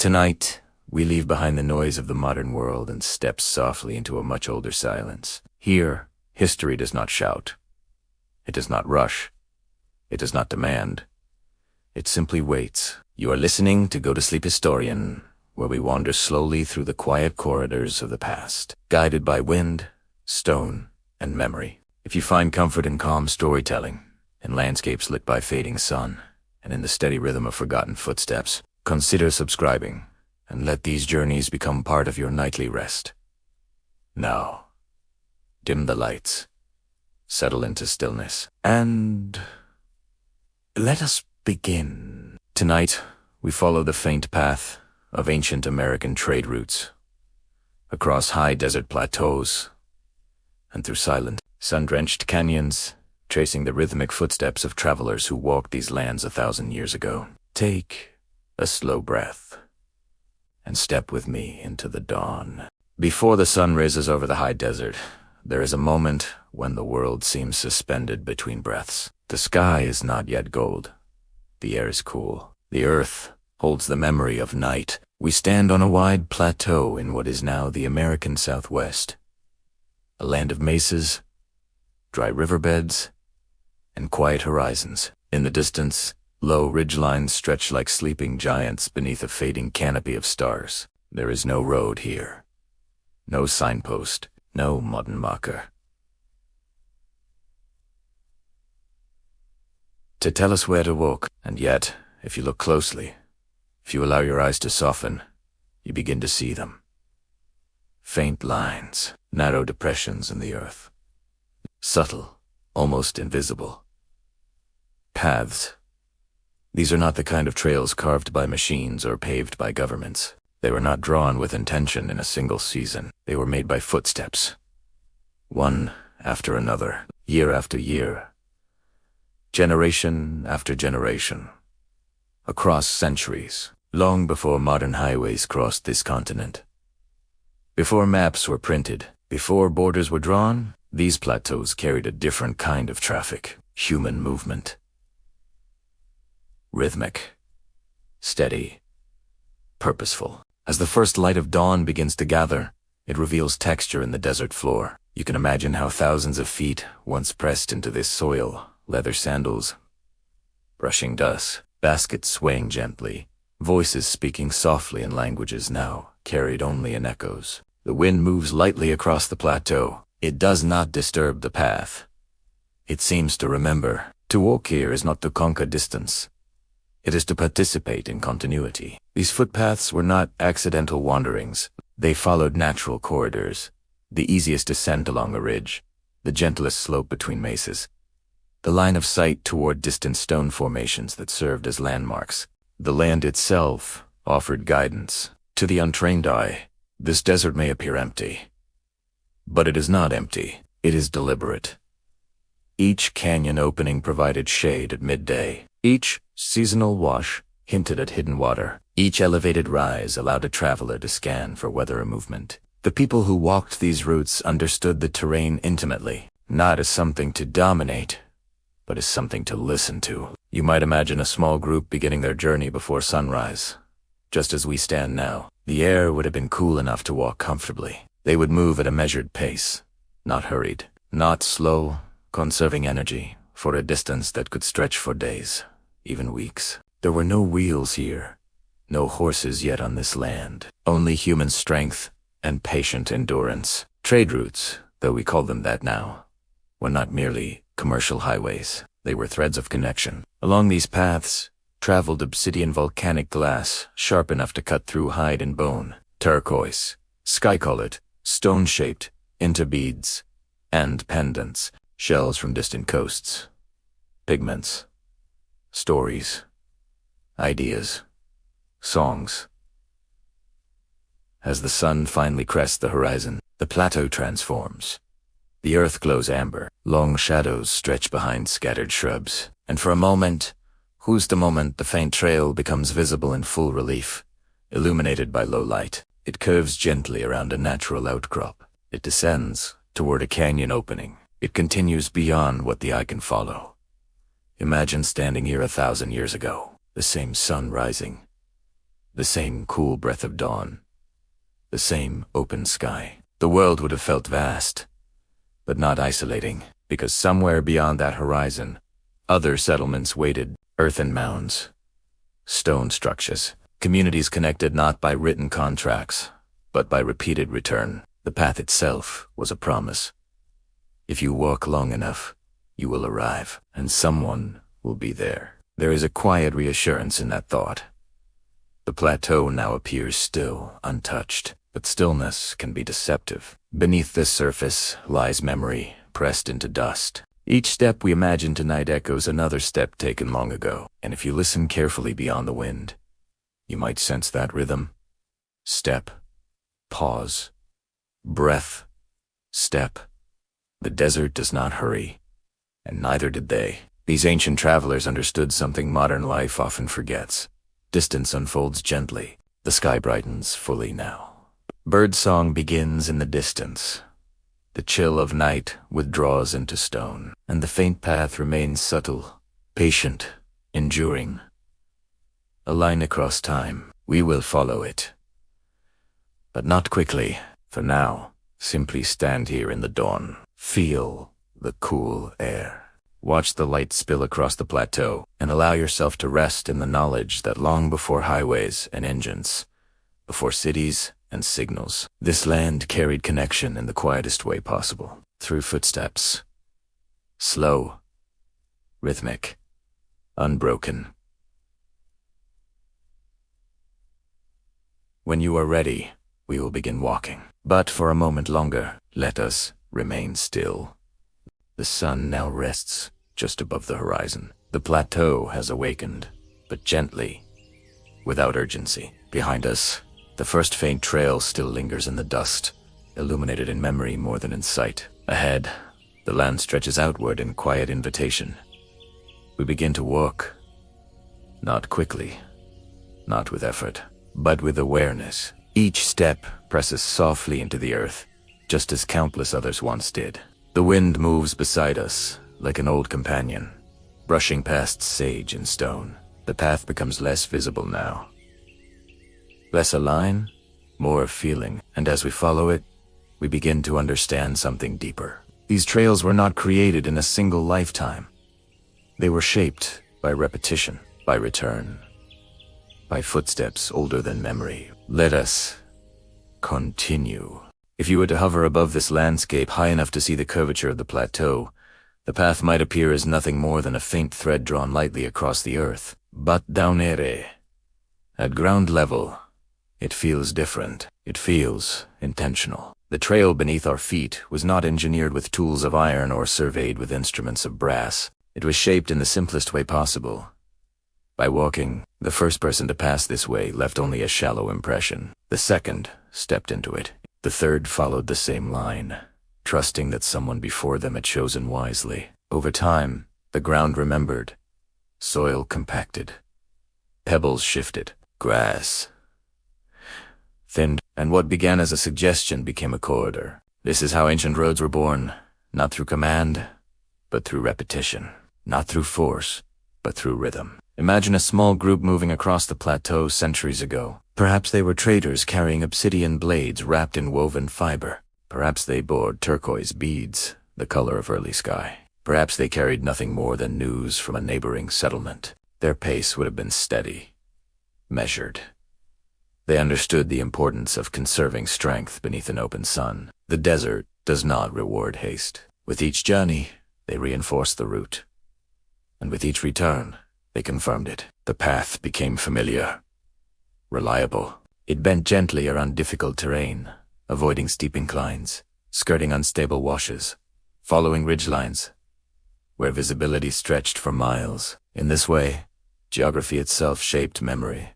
Tonight, we leave behind the noise of the modern world and step softly into a much older silence. Here, history does not shout. It does not rush. It does not demand. It simply waits. You are listening to Go to Sleep Historian, where we wander slowly through the quiet corridors of the past, guided by wind, stone, and memory. If you find comfort in calm storytelling, in landscapes lit by fading sun, and in the steady rhythm of forgotten footsteps, consider subscribing, and let these journeys become part of your nightly rest. Now, dim the lights, settle into stillness, and let us begin. Tonight, we follow the faint path of ancient American trade routes, across high desert plateaus, and through silent, sun-drenched canyons, tracing the rhythmic footsteps of travelers who walked these lands 1,000 years ago. Take a slow breath, and step with me into the dawn. Before the sun rises over the high desert, there is a moment when the world seems suspended between breaths. The sky is not yet gold. The air is cool. The earth holds the memory of night. We stand on a wide plateau in what is now the American Southwest, a land of mesas, dry riverbeds, and quiet horizons. In the distance, low ridgelines stretch like sleeping giants beneath a fading canopy of stars. There is no road here, no signpost, no modern marker to tell us where to walk. And yet, if you look closely, if you allow your eyes to soften, you begin to see them. Faint lines, narrow depressions in the earth. Subtle, almost invisible. Paths. These are not the kind of trails carved by machines or paved by governments. They were not drawn with intention in a single season. They were made by footsteps, one after another, year after year, generation after generation, across centuries, long before modern highways crossed this continent. Before maps were printed, before borders were drawn, these plateaus carried a different kind of traffic, human movement. Rhythmic, steady, purposeful. As the first light of dawn begins to gather, it reveals texture in the desert floor. You can imagine how thousands of feet once pressed into this soil, leather sandals, brushing dust, baskets swaying gently, voices speaking softly in languages now carried only in echoes. The wind moves lightly across the plateau. It does not disturb the path. It seems to remember. To walk here is not to conquer distance. It is to participate in continuity. These footpaths were not accidental wanderings. They followed natural corridors, the easiest descent along a ridge, the gentlest slope between mesas, the line of sight toward distant stone formations that served as landmarks. The land itself offered guidance. To the untrained eye, this desert may appear empty. But it is not empty. It is deliberate. Each canyon opening provided shade at midday. Each seasonal wash hinted at hidden water. Each elevated rise allowed a traveler to scan for weather or movement. The people who walked these routes understood the terrain intimately, not as something to dominate, but as something to listen to. You might imagine a small group beginning their journey before sunrise. Just as we stand now, the air would have been cool enough to walk comfortably. They would move at a measured pace, not hurried, not slow, conserving energy for a distance that could stretch for days, even weeks. There were no wheels here, no horses yet on this land, only human strength and patient endurance. Trade routes, though we call them that now, were not merely commercial highways. They were threads of connection. Along these paths traveled obsidian volcanic glass, sharp enough to cut through hide and bone, turquoise, sky-colored, stone-shaped, into beads and pendants, shells from distant coasts, pigments, stories, ideas, songs. As the sun finally crests the horizon, the plateau transforms. The earth glows amber, long shadows stretch behind scattered shrubs, and for a moment, the faint trail becomes visible in full relief, illuminated by low light. It curves gently around a natural outcrop. It descends toward a canyon opening. It continues beyond what the eye can follow. Imagine standing here 1,000 years ago, the same sun rising, the same cool breath of dawn, the same open sky. The world would have felt vast, but not isolating, because somewhere beyond that horizon, other settlements waited, earthen mounds, stone structures, communities connected not by written contracts, but by repeated return. The path itself was a promise. If you walk long enough, you will arrive, and someone will be there. There is a quiet reassurance in that thought. The plateau now appears still, untouched, but stillness can be deceptive. Beneath this surface lies memory, pressed into dust. Each step we imagine tonight echoes another step taken long ago, and if you listen carefully beyond the wind, you might sense that rhythm. Step, pause, breath, step. The desert does not hurry, and neither did they. These ancient travelers understood something modern life often forgets. Distance unfolds gently. The sky brightens fully now. Birdsong begins in the distance. The chill of night withdraws into stone, and the faint path remains subtle, patient, enduring. A line across time. We will follow it. But not quickly. For now, simply stand here in the dawn. Feel the cool air. Watch the light spill across the plateau, and allow yourself to rest in the knowledge that long before highways and engines, before cities and signals, this land carried connection in the quietest way possible, through footsteps. Slow, rhythmic, unbroken. When you are ready, we will begin walking. But for a moment longer, let us remain still. The sun now rests just above the horizon. The plateau has awakened, but gently, without urgency. Behind us, the first faint trail still lingers in the dust, illuminated in memory more than in sight. Ahead, the land stretches outward in quiet invitation. We begin to walk, not quickly, not with effort, but with awareness. Each step presses softly into the earth, just as countless others once did. The wind moves beside us, like an old companion, brushing past sage and stone. The path becomes less visible now. Less a line, more a feeling, and as we follow it, we begin to understand something deeper. These trails were not created in a single lifetime. They were shaped by repetition, by return, by footsteps older than memory. Let us continue. If you were to hover above this landscape high enough to see the curvature of the plateau, the path might appear as nothing more than a faint thread drawn lightly across the earth. But down there, at ground level, it feels different. It feels intentional. The trail beneath our feet was not engineered with tools of iron or surveyed with instruments of brass. It was shaped in the simplest way possible. By walking, the first person to pass this way left only a shallow impression. The second stepped into it. The third followed the same line, trusting that someone before them had chosen wisely. Over time, the ground remembered. Soil compacted. Pebbles shifted. Grass thinned, and what began as a suggestion became a corridor. This is how ancient roads were born, not through command, but through repetition. Not through force, but through rhythm. Imagine a small group moving across the plateau centuries ago. Perhaps they were traders carrying obsidian blades wrapped in woven fiber. Perhaps they bore turquoise beads, the color of early sky. Perhaps they carried nothing more than news from a neighboring settlement. Their pace would have been steady, measured. They understood the importance of conserving strength beneath an open sun. The desert does not reward haste. With each journey, they reinforced the route. And with each return, they confirmed it. The path became familiar, reliable. It bent gently around difficult terrain, avoiding steep inclines, skirting unstable washes, following ridgelines, where visibility stretched for miles. In this way, geography itself shaped memory,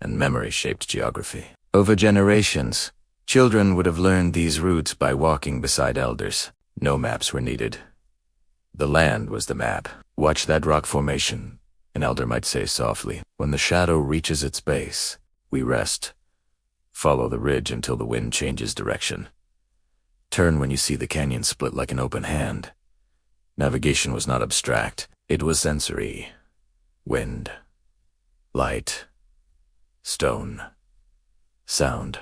and memory shaped geography. Over generations, children would have learned these routes by walking beside elders. No maps were needed. The land was the map. Watch that rock formation, an elder might say softly. When the shadow reaches its base, we rest. Follow the ridge until the wind changes direction. Turn when you see the canyon split like an open hand. Navigation was not abstract. It was sensory. Wind, light, stone, sound.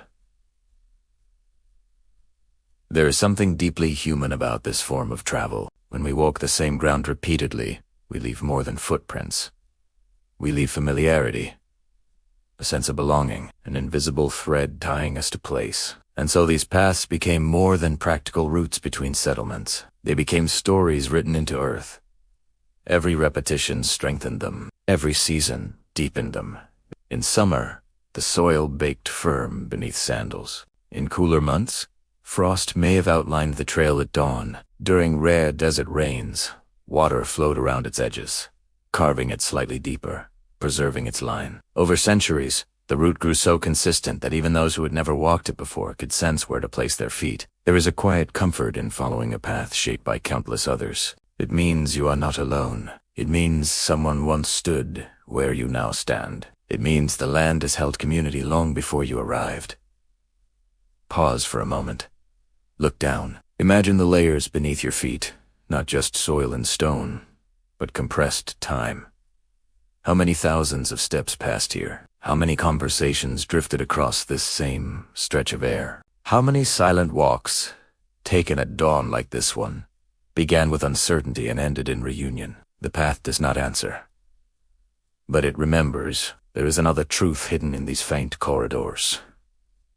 There is something deeply human about this form of travel. When we walk the same ground repeatedly, we leave more than footprints. We leave familiarity, a sense of belonging, an invisible thread tying us to place. And so these paths became more than practical routes between settlements. They became stories written into earth. Every repetition strengthened them. Every season deepened them. In summer, the soil baked firm beneath sandals. In cooler months, frost may have outlined the trail at dawn. During rare desert rains, water flowed around its edges, carving it slightly deeper, preserving its line. Over centuries, the route grew so consistent that even those who had never walked it before could sense where to place their feet. There is a quiet comfort in following a path shaped by countless others. It means you are not alone. It means someone once stood where you now stand. It means the land has held community long before you arrived. Pause for a moment. Look down. Imagine the layers beneath your feet, not just soil and stone, but compressed time. How many thousands of steps passed here? How many conversations drifted across this same stretch of air? How many silent walks, taken at dawn like this one, began with uncertainty and ended in reunion? The path does not answer, but it remembers. There is another truth hidden in these faint corridors.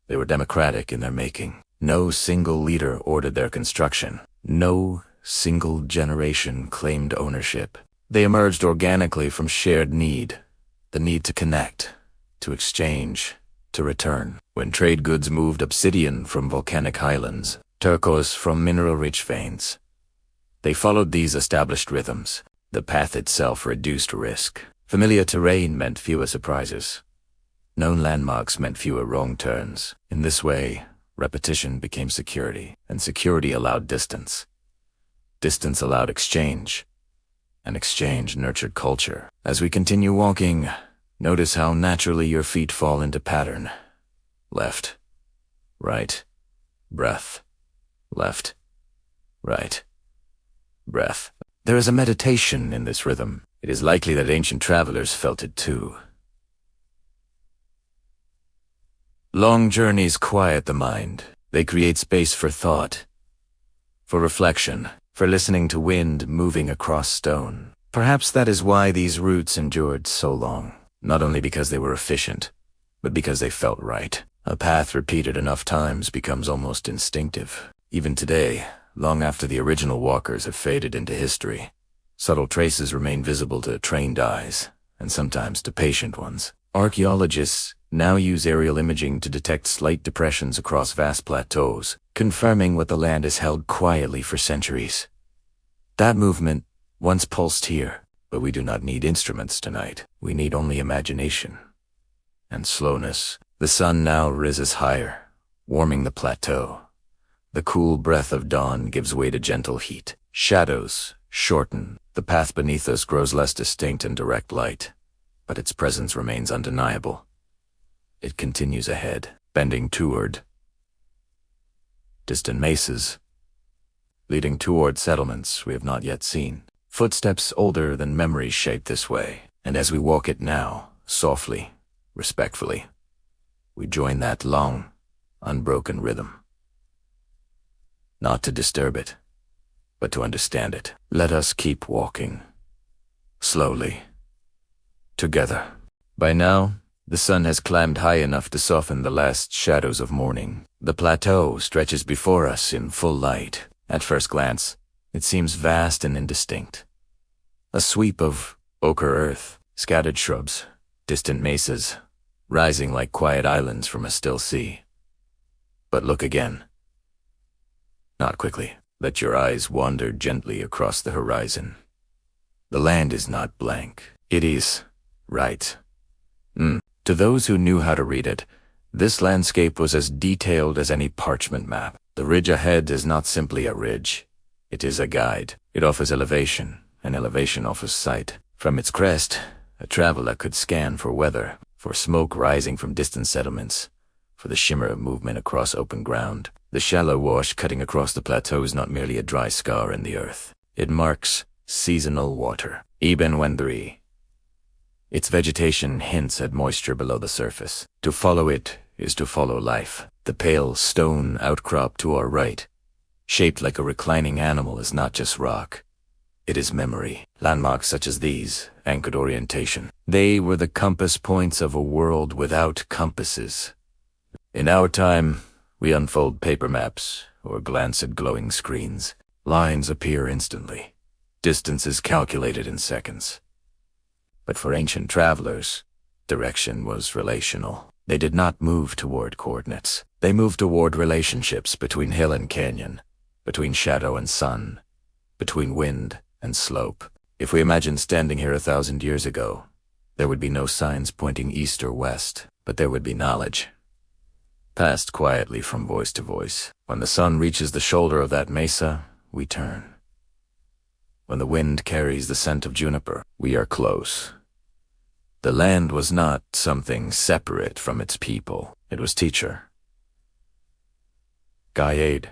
They were democratic in their making. No single leader ordered their construction. No single generation claimed ownership. They emerged organically from shared need, the need to connect, to exchange, to return. When trade goods moved obsidian from volcanic highlands, turquoise from mineral-rich veins, they followed these established rhythms. The path itself reduced risk. Familiar terrain meant fewer surprises. Known landmarks meant fewer wrong turns. In this way, repetition became security, and security allowed distance. Distance allowed exchange, and exchange nurtured culture. As we continue walking, notice how naturally your feet fall into pattern. Left, right, breath. Left, right, breath. There is a meditation in this rhythm. It is likely that ancient travelers felt it too. Long journeys quiet the mind. They create space for thought, for reflection, for listening to wind moving across stone. Perhaps that is why these routes endured so long, not only because they were efficient, but because they felt right. A path repeated enough times becomes almost instinctive. Even today, long after the original walkers have faded into history, subtle traces remain visible to trained eyes, and sometimes to patient ones. Archaeologists now use aerial imaging to detect slight depressions across vast plateaus, confirming what the land has held quietly for centuries. That movement once pulsed here, but we do not need instruments tonight. We need only imagination and slowness. The sun now rises higher, warming the plateau. The cool breath of dawn gives way to gentle heat. Shadows shorten. The path beneath us grows less distinct in direct light, but its presence remains undeniable. It continues ahead, bending toward distant mesas, leading toward settlements we have not yet seen. Footsteps older than memory shape this way, and as we walk it now, softly, respectfully, we join that long, unbroken rhythm. Not to disturb it, but to understand it. Let us keep walking, slowly, together. By now, the sun has climbed high enough to soften the last shadows of morning. The plateau stretches before us in full light. At first glance, it seems vast and indistinct. A sweep of ochre earth, scattered shrubs, distant mesas, rising like quiet islands from a still sea. But look again. Not quickly. Let your eyes wander gently across the horizon. The land is not blank. It is right. To those who knew how to read it, this landscape was as detailed as any parchment map. The ridge ahead is not simply a ridge. It is a guide. It offers elevation, and elevation offers sight. From its crest, a traveler could scan for weather, for smoke rising from distant settlements, for the shimmer of movement across open ground. The shallow wash cutting across the plateau is not merely a dry scar in the earth. It marks seasonal water. Even when Its vegetation hints at moisture below the surface. To follow it is to follow life. The pale stone outcrop to our right, shaped like a reclining animal, is not just rock. It is memory. Landmarks such as these anchored orientation. They were the compass points of a world without compasses. In our time, we unfold paper maps or glance at glowing screens. Lines appear instantly. Distances calculated in seconds. But for ancient travelers, direction was relational. They did not move toward coordinates. They moved toward relationships between hill and canyon, between shadow and sun, between wind and slope. If we imagine standing here 1,000 years ago, there would be no signs pointing east or west, but there would be knowledge, passed quietly from voice to voice. When the sun reaches the shoulder of that mesa, we turn. When the wind carries the scent of juniper, we are close. The land was not something separate from its people. It was teacher, guide,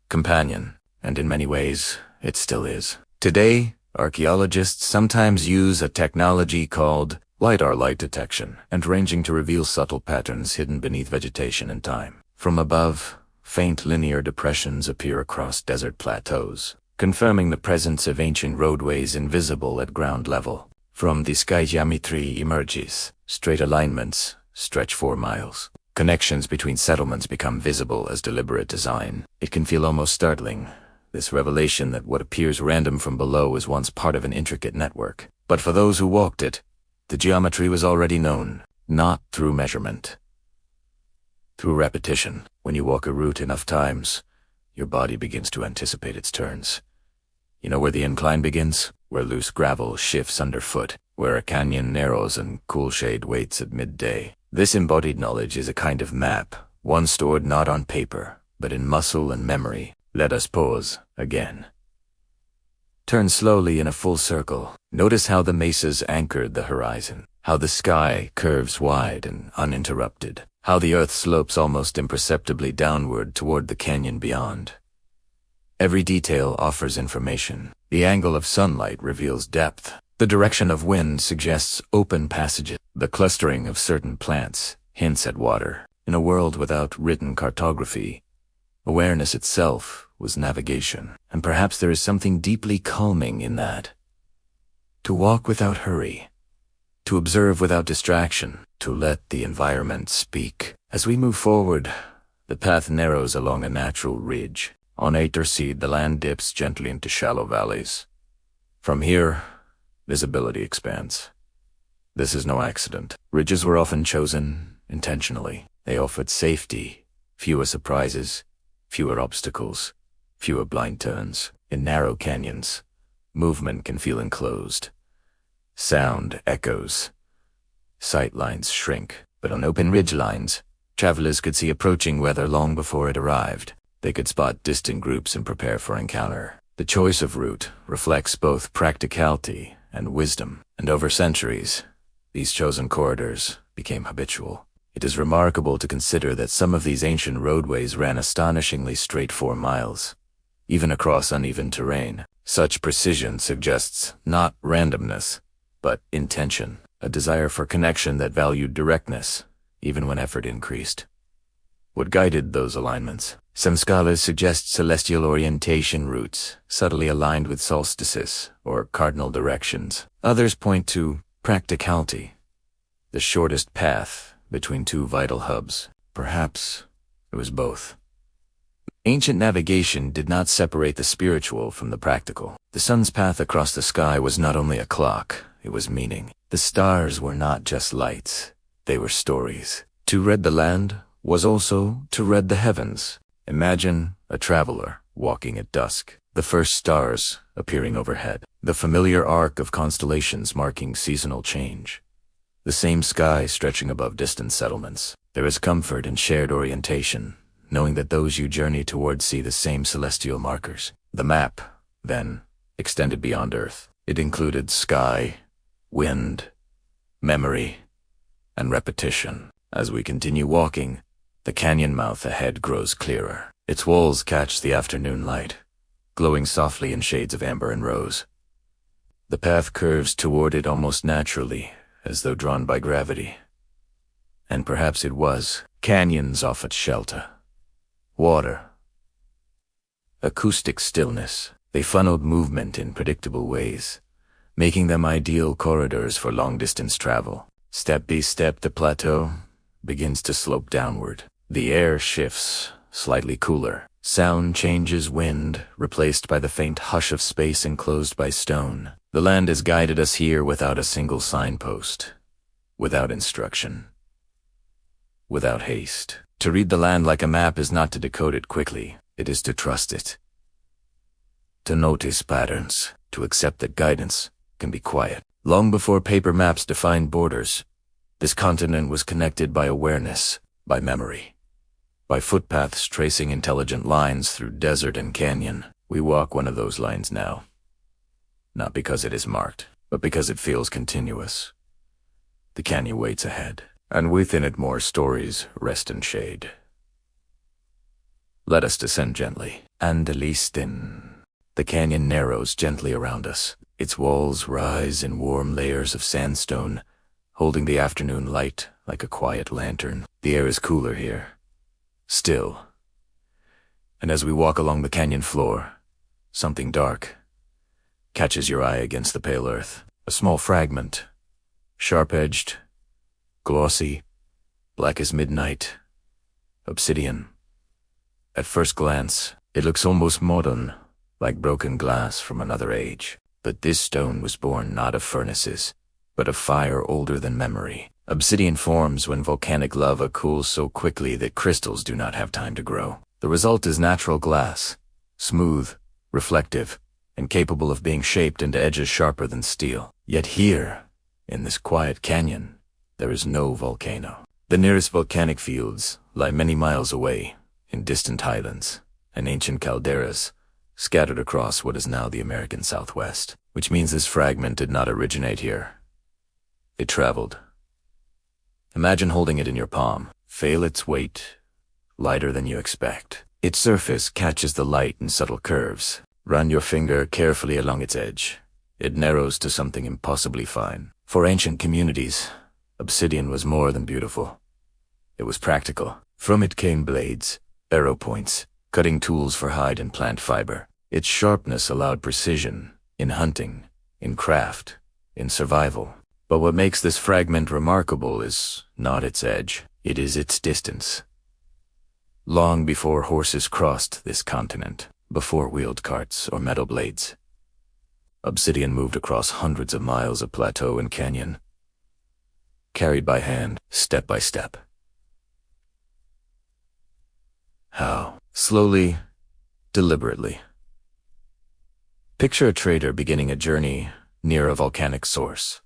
companion, and in many ways, it still is. Today, archaeologists sometimes use a technology called LiDAR, light detection, and ranging to reveal subtle patterns hidden beneath vegetation and time. From above, faint linear depressions appear across desert plateaus, confirming the presence of ancient roadways invisible at ground level. From the sky, geometry emerges. Straight alignments stretch 4 miles. Connections between settlements become visible as deliberate design. It can feel almost startling, this revelation that what appears random from below is once part of an intricate network. But for those who walked it, the geometry was already known, not through measurement, through repetition. When you walk a route enough times, your body begins to anticipate its turns. You know where the incline begins? Where loose gravel shifts underfoot, where a canyon narrows and cool shade waits at midday. This embodied knowledge is a kind of map, one stored not on paper, but in muscle and memory. Let us pause again. Turn slowly in a full circle. Notice how the mesas anchored the horizon, how the sky curves wide and uninterrupted, how the earth slopes almost imperceptibly downward toward the canyon beyond. Every detail offers information. The angle of sunlight reveals depth. The direction of wind suggests open passages. The clustering of certain plants hints at water. In a world without written cartography, awareness itself was navigation. And perhaps there is something deeply calming in that. To walk without hurry, to observe without distraction, to let the environment speak. As we move forward, the path narrows along a natural ridge. On Ater Seed, the land dips gently into shallow valleys. From here, visibility expands. This is no accident. Ridges were often chosen intentionally. They offered safety, fewer surprises, fewer obstacles, fewer blind turns. In narrow canyons, movement can feel enclosed. Sound echoes. Sight lines shrink. But on open ridge lines, travelers could see approaching weather long before it arrived. They could spot distant groups and prepare for encounter. The choice of route reflects both practicality and wisdom, and over centuries, these chosen corridors became habitual. It is remarkable to consider that some of these ancient roadways ran astonishingly straight 4 miles, even across uneven terrain. Such precision suggests not randomness, but intention, a desire for connection that valued directness, even when effort increased. What guided those alignments? Some scholars suggest celestial orientation routes, subtly aligned with solstices or cardinal directions. Others point to practicality, the shortest path between 2 vital hubs. Perhaps it was both. Ancient navigation did not separate the spiritual from the practical. The sun's path across the sky was not only a clock, it was meaning. The stars were not just lights, they were stories. To read the land was also to read the heavens. Imagine a traveler walking at dusk, the first stars appearing overhead, the familiar arc of constellations marking seasonal change, the same sky stretching above distant settlements. There is comfort in shared orientation, knowing that those you journey towards see the same celestial markers. The map, then, extended beyond Earth. It included sky, wind, memory, and repetition. As we continue walking, the canyon mouth ahead grows clearer. Its walls catch the afternoon light, glowing softly in shades of amber and rose. The path curves toward it almost naturally, as though drawn by gravity. And perhaps it was. Canyons offered shelter, water, acoustic stillness. They funneled movement in predictable ways, making them ideal corridors for long-distance travel. Step by step, the plateau begins to slope downward. The air shifts, slightly cooler. Sound changes, wind, replaced by the faint hush of space enclosed by stone. The land has guided us here without a single signpost, without instruction, without haste. To read the land like a map is not to decode it quickly, it is to trust it. To notice patterns, to accept that guidance can be quiet. Long before paper maps defined borders, this continent was connected by awareness, by memory, by footpaths tracing intelligent lines through desert and canyon. We walk one of those lines now. Not because it is marked, but because it feels continuous. The canyon waits ahead, and within it more stories rest in shade. Let us descend gently, and listen. The canyon narrows gently around us. Its walls rise in warm layers of sandstone, holding the afternoon light like a quiet lantern. The air is cooler here, still. And as we walk along the canyon floor, something dark catches your eye against the pale earth. A small fragment, sharp-edged, glossy, black as midnight, obsidian. At first glance, it looks almost modern, like broken glass from another age. But this stone was born not of furnaces, but of fire older than memory. Obsidian forms when volcanic lava cools so quickly that crystals do not have time to grow. The result is natural glass, smooth, reflective, and capable of being shaped into edges sharper than steel. Yet here, in this quiet canyon, there is no volcano. The nearest volcanic fields lie many miles away, in distant highlands and ancient calderas, scattered across what is now the American Southwest, which means this fragment did not originate here. It traveled. Imagine holding it in your palm. Feel its weight, lighter than you expect. Its surface catches the light in subtle curves. Run your finger carefully along its edge. It narrows to something impossibly fine. For ancient communities, obsidian was more than beautiful. It was practical. From it came blades, arrow points, cutting tools for hide and plant fiber. Its sharpness allowed precision in hunting, in craft, in survival. But what makes this fragment remarkable is not its edge, it is its distance. Long before horses crossed this continent, before wheeled carts or metal blades, obsidian moved across hundreds of miles of plateau and canyon, carried by hand, step by step. How? Slowly, deliberately. Picture a trader beginning a journey near a volcanic source.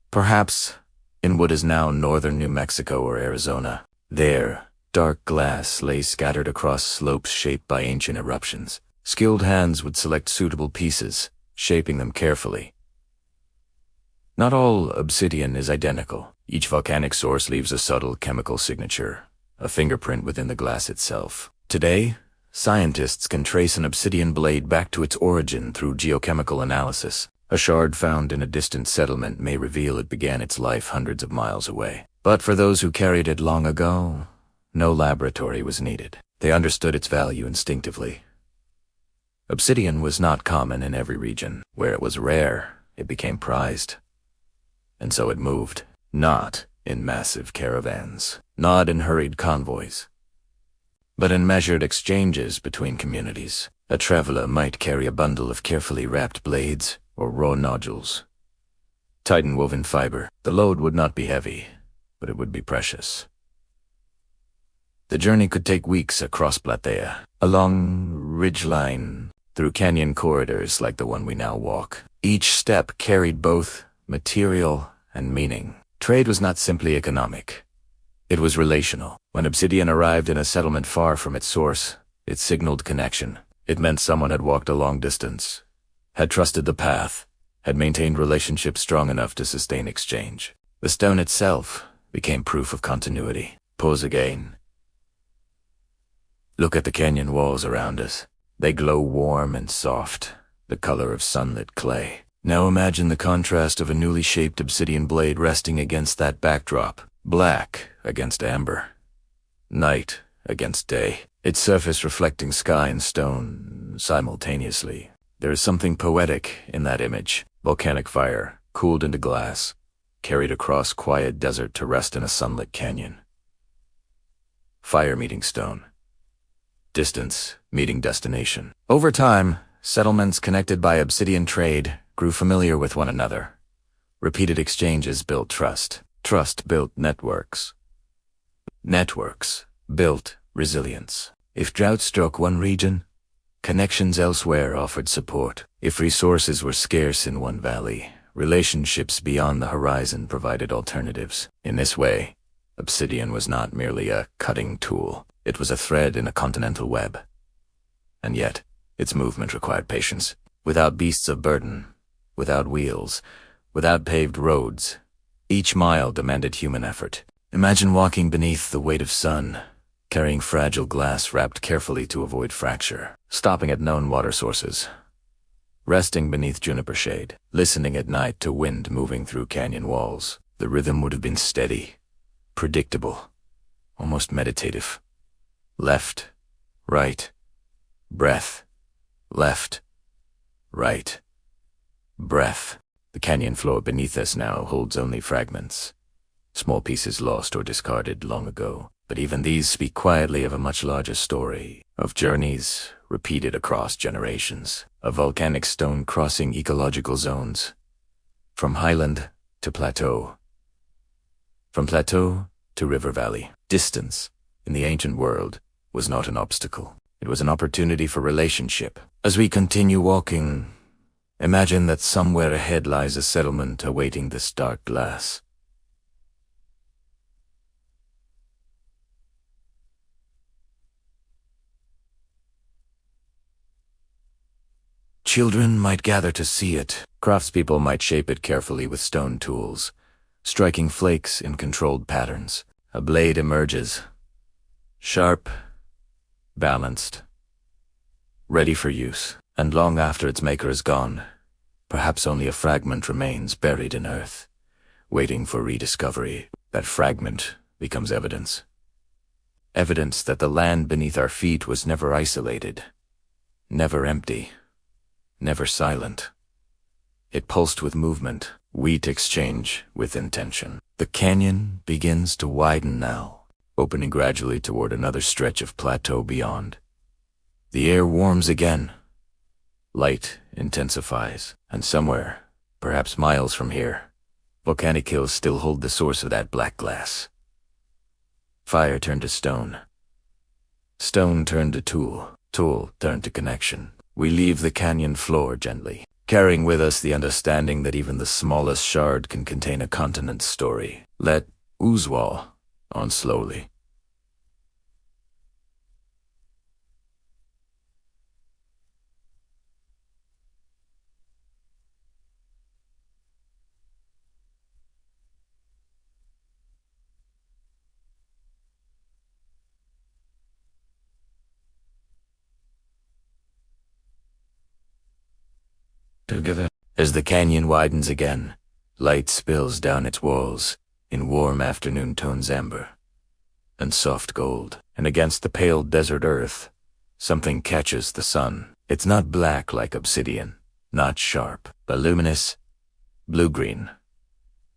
Perhaps in what is now northern New Mexico or Arizona. There, dark glass lay scattered across slopes shaped by ancient eruptions. Skilled hands would select suitable pieces, shaping them carefully. Not all obsidian is identical. Each volcanic source leaves a subtle chemical signature, a fingerprint within the glass itself. Today, scientists can trace an obsidian blade back to its origin through geochemical analysis. A shard found in a distant settlement may reveal it began its life hundreds of miles away. But for those who carried it long ago, no laboratory was needed. They understood its value instinctively. Obsidian was not common in every region. Where it was rare, it became prized. And so it moved, not in massive caravans, not in hurried convoys, but in measured exchanges between communities. A traveler might carry a bundle of carefully wrapped blades or raw nodules, titan woven fiber. The load would not be heavy, but it would be precious. The journey could take weeks across platea, along ridgeline, through canyon corridors like the one we now walk. Each step carried both material and meaning. Trade was not simply economic. It was relational. When obsidian arrived in a settlement far from its source, it signaled connection. It meant someone had walked a long distance, had trusted the path, had maintained relationships strong enough to sustain exchange. The stone itself became proof of continuity. Pause again. Look at the canyon walls around us. They glow warm and soft. the color of sunlit clay. Now imagine the contrast of a newly shaped obsidian blade resting against that backdrop. Black against amber. Night against day. Its surface reflecting sky and stone simultaneously. There is something poetic in that image. Volcanic fire, cooled into glass, carried across quiet desert to rest in a sunlit canyon. Fire meeting stone. Distance meeting destination. Over time, settlements connected by obsidian trade grew familiar with one another. Repeated exchanges built trust. Trust built networks. Networks built resilience. If drought struck one region, connections elsewhere offered support. If resources were scarce in one valley, relationships beyond the horizon provided alternatives. In this way, obsidian was not merely a cutting tool. It was a thread in a continental web. And yet, its movement required patience. Without beasts of burden, without wheels, without paved roads, each mile demanded human effort. Imagine walking beneath the weight of sun, carrying fragile glass wrapped carefully to avoid fracture, stopping at known water sources, resting beneath juniper shade, listening at night to wind moving through canyon walls. The rhythm would have been steady, predictable, almost meditative. Left, right, breath, left, right, breath. The canyon floor beneath us now holds only fragments, small pieces lost or discarded long ago. But even these speak quietly of a much larger story, of journeys repeated across generations, of volcanic stone crossing ecological zones, from highland to plateau, from plateau to river valley. Distance, in the ancient world, was not an obstacle. It was an opportunity for relationship. As we continue walking, imagine that somewhere ahead lies a settlement awaiting this dark glass. Children might gather to see it. Craftspeople might shape it carefully with stone tools, striking flakes in controlled patterns. A blade emerges, sharp, balanced, ready for use. And long after its maker is gone, perhaps only a fragment remains buried in earth, waiting for rediscovery. That fragment becomes evidence. Evidence that the land beneath our feet was never isolated, never empty, never silent. It pulsed with movement, wheat exchange with intention. The canyon begins to widen now, opening gradually toward another stretch of plateau beyond. The air warms again. Light intensifies, and somewhere, perhaps miles from here, volcanic hills still hold the source of that black glass. Fire turned to stone. Stone turned to tool. Tool turned to connection. We leave the canyon floor gently, carrying with us the understanding that even the smallest shard can contain a continent's story. Let Uzwa on slowly. Together. As the canyon widens again, light spills down its walls in warm afternoon tones amber and soft gold. And against the pale desert earth, something catches the sun. It's not black like obsidian, not sharp, but luminous, blue-green,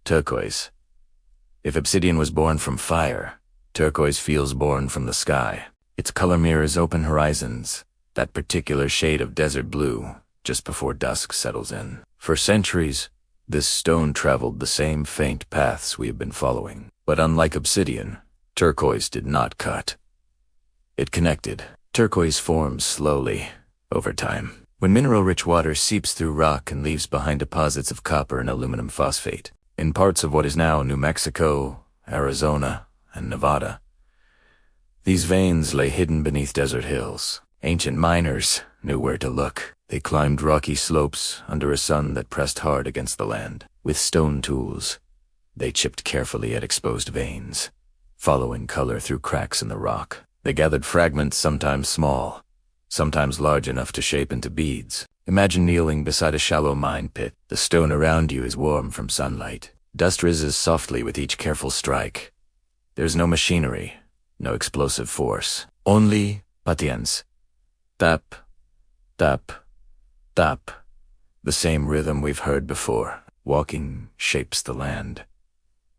turquoise. If obsidian was born from fire, turquoise feels born from the sky. Its color mirrors open horizons, that particular shade of desert blue, just before dusk settles in. For centuries, this stone traveled the same faint paths we have been following. But unlike obsidian, turquoise did not cut. It connected. Turquoise forms slowly, over time, when mineral-rich water seeps through rock and leaves behind deposits of copper and aluminum phosphate. In parts of what is now New Mexico, Arizona, and Nevada, these veins lay hidden beneath desert hills. Ancient miners knew where to look. They climbed rocky slopes under a sun that pressed hard against the land. With stone tools, they chipped carefully at exposed veins, following color through cracks in the rock. They gathered fragments sometimes small, sometimes large enough to shape into beads. Imagine kneeling beside a shallow mine pit. The stone around you is warm from sunlight. Dust rises softly with each careful strike. There's no machinery, no explosive force. Only patience. Tap, tap, tap. The same rhythm we've heard before. Walking shapes the land.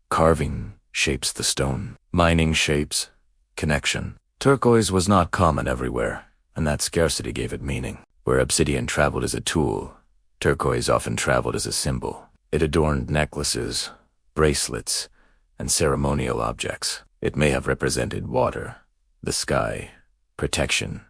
Carving shapes the stone. Mining shapes connection. Turquoise was not common everywhere, and that scarcity gave it meaning. Where obsidian traveled as a tool, turquoise often traveled as a symbol. It adorned necklaces, bracelets, and ceremonial objects. It may have represented water, the sky, protection,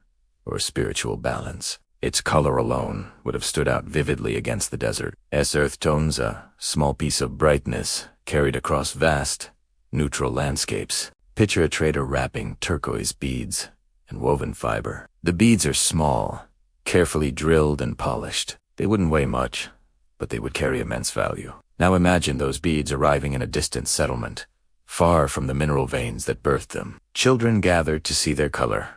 or spiritual balance. Its color alone would have stood out vividly against the desert. As earth tones, a small piece of brightness carried across vast, neutral landscapes. Picture a trader wrapping turquoise beads in woven fiber. The beads are small, carefully drilled and polished. They wouldn't weigh much, but they would carry immense value. Now imagine those beads arriving in a distant settlement, far from the mineral veins that birthed them. Children gather to see their color.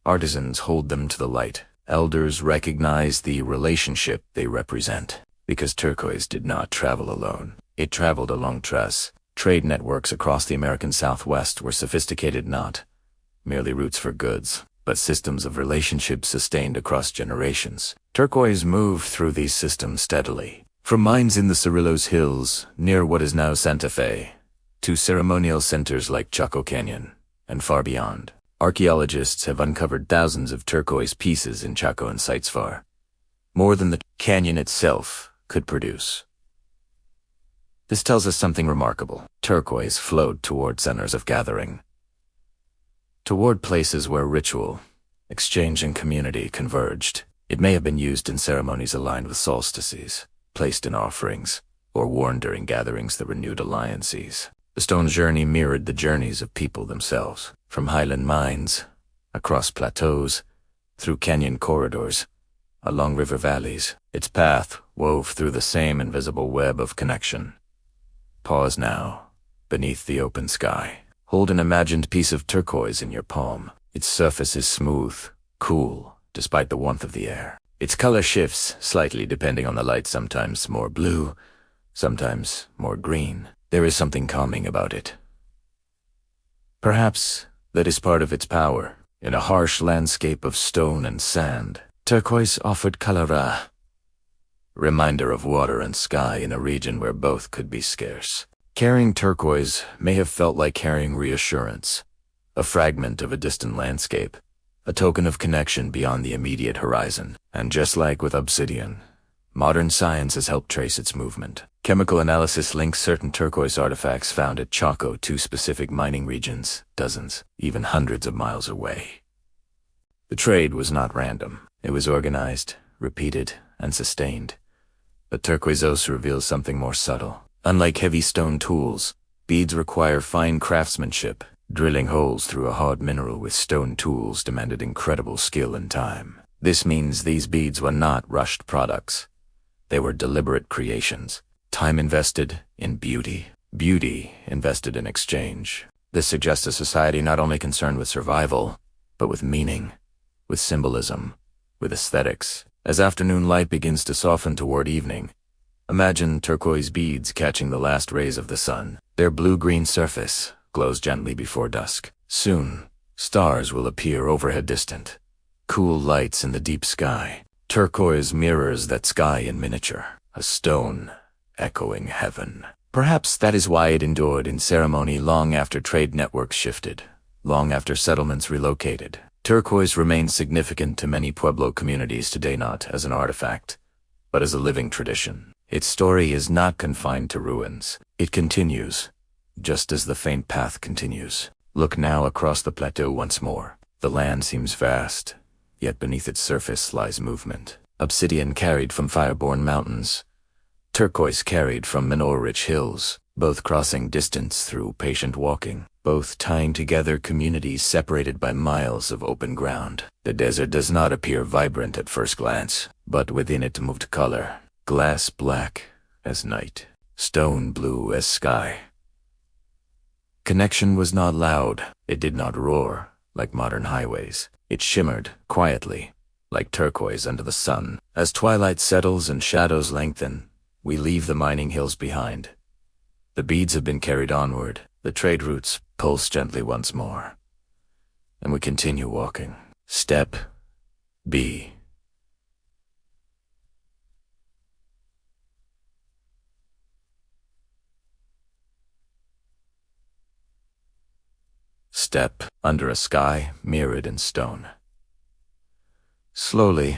Artisans hold them to the light. Elders recognize the relationship they represent. Because turquoise did not travel alone. It traveled along trust. Trade networks across the American Southwest were sophisticated, not merely routes for goods, but systems of relationships sustained across generations. Turquoise moved through these systems steadily. From mines in the Cerrillos Hills, near what is now Santa Fe, to ceremonial centers like Chaco Canyon, and far beyond. Archaeologists have uncovered thousands of turquoise pieces in Chaco and sites far, more than the canyon itself could produce. This tells us something remarkable. Turquoise flowed toward centers of gathering, toward places where ritual, exchange, and community converged. It may have been used in ceremonies aligned with solstices, placed in offerings, or worn during gatherings that renewed alliances. The stone's journey mirrored the journeys of people themselves, from highland mines, across plateaus, through canyon corridors, along river valleys. Its path wove through the same invisible web of connection. Pause now, beneath the open sky. Hold an imagined piece of turquoise in your palm. Its surface is smooth, cool, despite the warmth of the air. Its color shifts slightly depending on the light, sometimes more blue, sometimes more green. There is something calming about it. Perhaps that is part of its power. In a harsh landscape of stone and sand, turquoise offered color, reminder of water and sky in a region where both could be scarce. Carrying turquoise may have felt like carrying reassurance, a fragment of a distant landscape, a token of connection beyond the immediate horizon. And just like with obsidian, modern science has helped trace its movement. Chemical analysis links certain turquoise artifacts found at Chaco to specific mining regions, dozens, even hundreds of miles away. The trade was not random. It was organized, repeated, and sustained. But turquoise reveals something more subtle. Unlike heavy stone tools, beads require fine craftsmanship. Drilling holes through a hard mineral with stone tools demanded incredible skill and time. This means these beads were not rushed products. They were deliberate creations. Time invested in beauty. Beauty invested in exchange. This suggests a society not only concerned with survival, but with meaning, with symbolism, with aesthetics. As afternoon light begins to soften toward evening, imagine turquoise beads catching the last rays of the sun. Their blue-green surface glows gently before dusk. Soon, stars will appear overhead distant. Cool lights in the deep sky. Turquoise mirrors that sky in miniature, a stone echoing heaven. Perhaps that is why it endured in ceremony long after trade networks shifted, long after settlements relocated. Turquoise remains significant to many Pueblo communities today, not as an artifact, but as a living tradition. Its story is not confined to ruins. It continues, just as the faint path continues. Look now across the plateau once more. The land seems vast, yet beneath its surface lies movement. Obsidian carried from fire-born mountains, turquoise carried from mineral-rich hills, both crossing distance through patient walking, both tying together communities separated by miles of open ground. The desert does not appear vibrant at first glance, but within it moved color. Glass black as night, stone blue as sky. Connection was not loud. It did not roar like modern highways. It shimmered quietly, like turquoise under the sun. As twilight settles and shadows lengthen, we leave the mining hills behind. The beads have been carried onward, the trade routes pulse gently once more. And we continue walking. Step B. Step under a sky mirrored in stone. Slowly,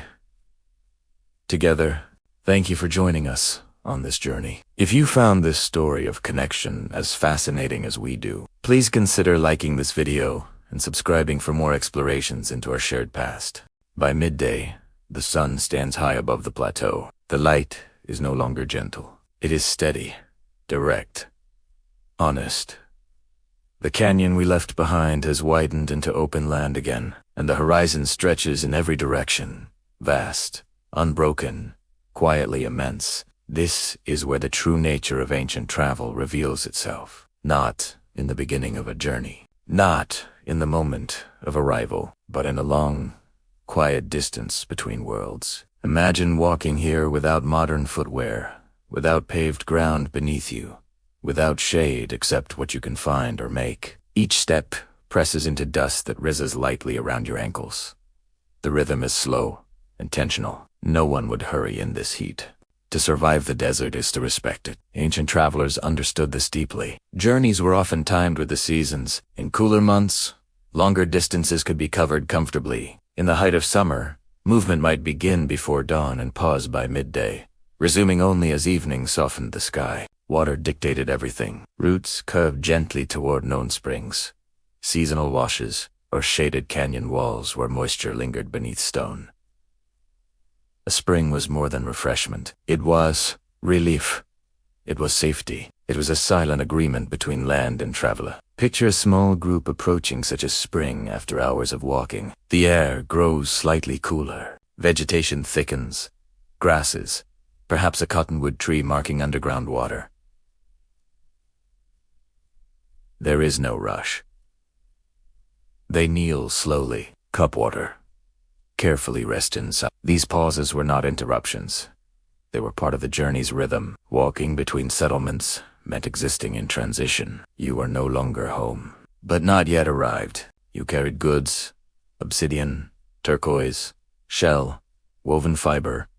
together, thank you for joining us on this journey. If you found this story of connection as fascinating as we do, please consider liking this video and subscribing for more explorations into our shared past. By midday, the sun stands high above the plateau. The light is no longer gentle. It is steady, direct, honest. The canyon we left behind has widened into open land again, and the horizon stretches in every direction, vast, unbroken, quietly immense. This is where the true nature of ancient travel reveals itself. Not in the beginning of a journey, not in the moment of arrival, but in a long, quiet distance between worlds. Imagine walking here without modern footwear, without paved ground beneath you, without shade except what you can find or make. Each step presses into dust that rises lightly around your ankles. The rhythm is slow, intentional. No one would hurry in this heat. To survive the desert is to respect it. Ancient travelers understood this deeply. Journeys were often timed with the seasons. In cooler months, longer distances could be covered comfortably. In the height of summer, movement might begin before dawn and pause by midday, resuming only as evening softened the sky. Water dictated everything. Routes curved gently toward known springs, seasonal washes, or shaded canyon walls where moisture lingered beneath stone. A spring was more than refreshment. It was relief. It was safety. It was a silent agreement between land and traveler. Picture a small group approaching such a spring after hours of walking. The air grows slightly cooler. Vegetation thickens. Grasses, perhaps a cottonwood tree marking underground water. There is no rush. They kneel slowly, cup water, carefully rest inside. These pauses were not interruptions. They were part of the journey's rhythm. Walking between settlements meant existing in transition. You are no longer home, but not yet arrived. You carried goods, obsidian, turquoise, shell, woven fiber,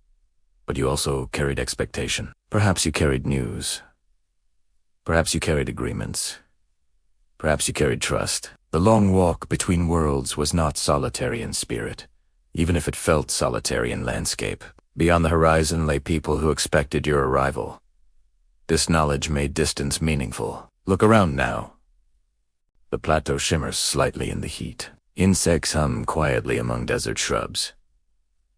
but you also carried expectation. Perhaps you carried news. Perhaps you carried agreements. Perhaps you carried trust. The long walk between worlds was not solitary in spirit, even if it felt solitary in landscape. Beyond the horizon lay people who expected your arrival. This knowledge made distance meaningful. Look around now. The plateau shimmers slightly in the heat. Insects hum quietly among desert shrubs.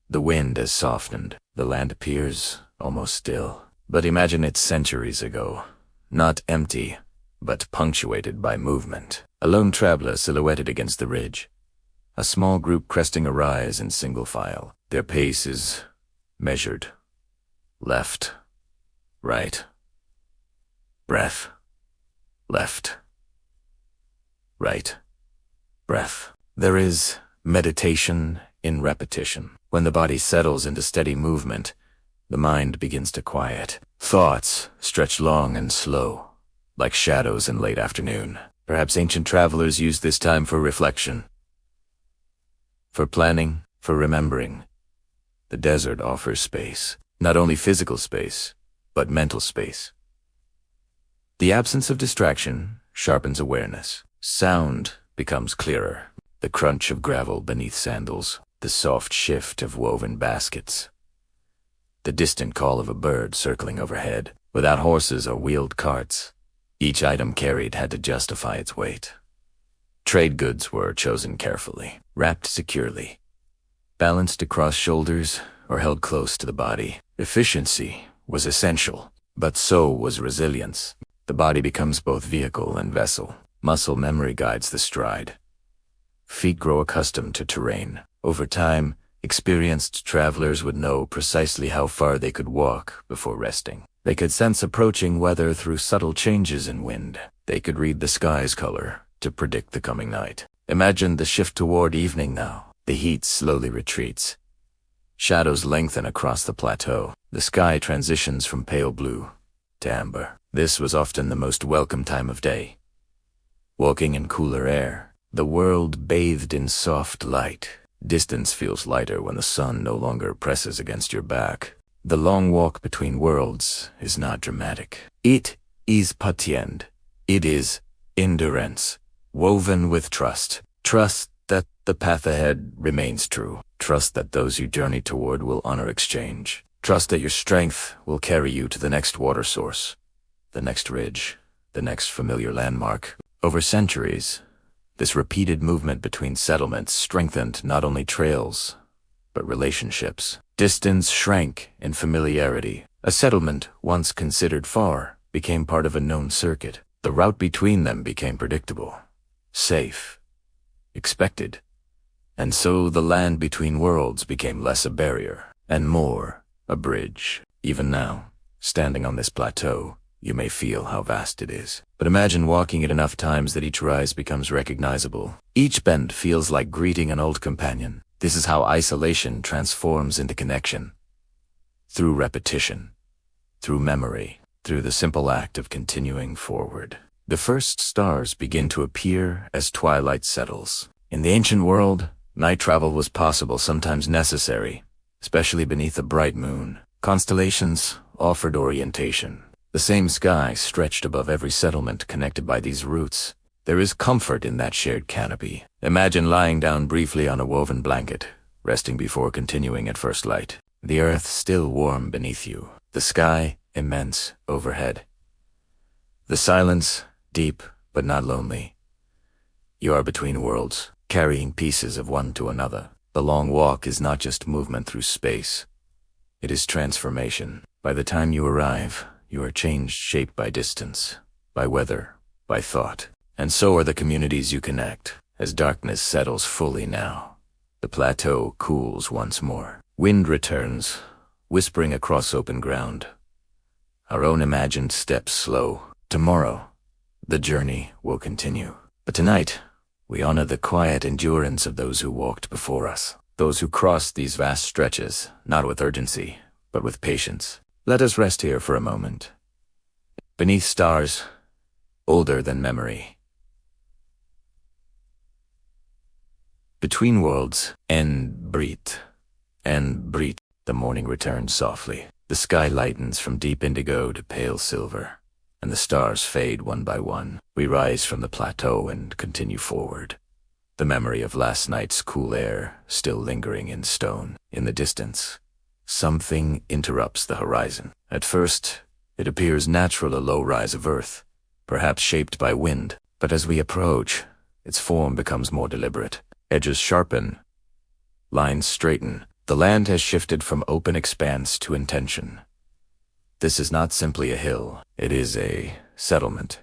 The wind has softened. The land appears almost still. But imagine it centuries ago. Not empty, but punctuated by movement. A lone traveler silhouetted against the ridge. A small group cresting a rise in single file. Their pace is measured. Left, right. Breath. Left. Right. Breath. There is meditation in repetition. When the body settles into steady movement, the mind begins to quiet. Thoughts stretch long and slow, like shadows in late afternoon. Perhaps ancient travelers used this time for reflection, for planning, for remembering. The desert offers space, not only physical space, but mental space. The absence of distraction sharpens awareness. Sound becomes clearer. The crunch of gravel beneath sandals, the soft shift of woven baskets, the distant call of a bird circling overhead. Without horses or wheeled carts, each item carried had to justify its weight. Trade goods were chosen carefully, wrapped securely, balanced across shoulders or held close to the body. Efficiency was essential, but so was resilience. The body becomes both vehicle and vessel. Muscle memory guides the stride. Feet grow accustomed to terrain. Over time, experienced travelers would know precisely how far they could walk before resting. They could sense approaching weather through subtle changes in wind. They could read the sky's color to predict the coming night. Imagine the shift toward evening now. The heat slowly retreats. Shadows lengthen across the plateau. The sky transitions from pale blue to amber. This was often the most welcome time of day. Walking in cooler air, the world bathed in soft light. Distance feels lighter when the sun no longer presses against your back. The long walk between worlds is not dramatic. It is patient. It is endurance, woven with trust. Trust that the path ahead remains true. Trust that those you journey toward will honor exchange. Trust that your strength will carry you to the next water source, the next ridge, the next familiar landmark. Over centuries, this repeated movement between settlements strengthened not only trails, but relationships. Distance shrank in familiarity. A settlement once considered far became part of a known circuit. The route between them became predictable, safe, expected. And so the land between worlds became less a barrier and more a bridge. Even now, standing on this plateau, you may feel how vast it is. But imagine walking it enough times that each rise becomes recognizable. Each bend feels like greeting an old companion. This is how isolation transforms into connection. Through repetition, through memory, through the simple act of continuing forward. The first stars begin to appear as twilight settles. In the ancient world, night travel was possible, sometimes necessary, especially beneath a bright moon. Constellations offered orientation. The same sky stretched above every settlement connected by these routes. There is comfort in that shared canopy. Imagine lying down briefly on a woven blanket, resting before continuing at first light. The earth still warm beneath you. The sky immense overhead. The silence deep but not lonely. You are between worlds, carrying pieces of one to another. The long walk is not just movement through space. It is transformation. By the time you arrive, you are changed, shaped by distance, by weather, by thought. And so are the communities you connect. As darkness settles fully now, the plateau cools once more. Wind returns, whispering across open ground. Our own imagined steps slow. Tomorrow, the journey will continue. But tonight, we honor the quiet endurance of those who walked before us. Those who crossed these vast stretches, not with urgency, but with patience. Let us rest here for a moment. Beneath stars, older than memory. Between worlds, and breathe. The morning returns softly. The sky lightens from deep indigo to pale silver, and the stars fade one by one. We rise from the plateau and continue forward. The memory of last night's cool air still lingering in stone. In the distance, something interrupts the horizon. At first, it appears natural, a low rise of earth, perhaps shaped by wind. But as we approach, its form becomes more deliberate. Edges sharpen, lines straighten. The land has shifted from open expanse to intention. This is not simply a hill, it is a settlement.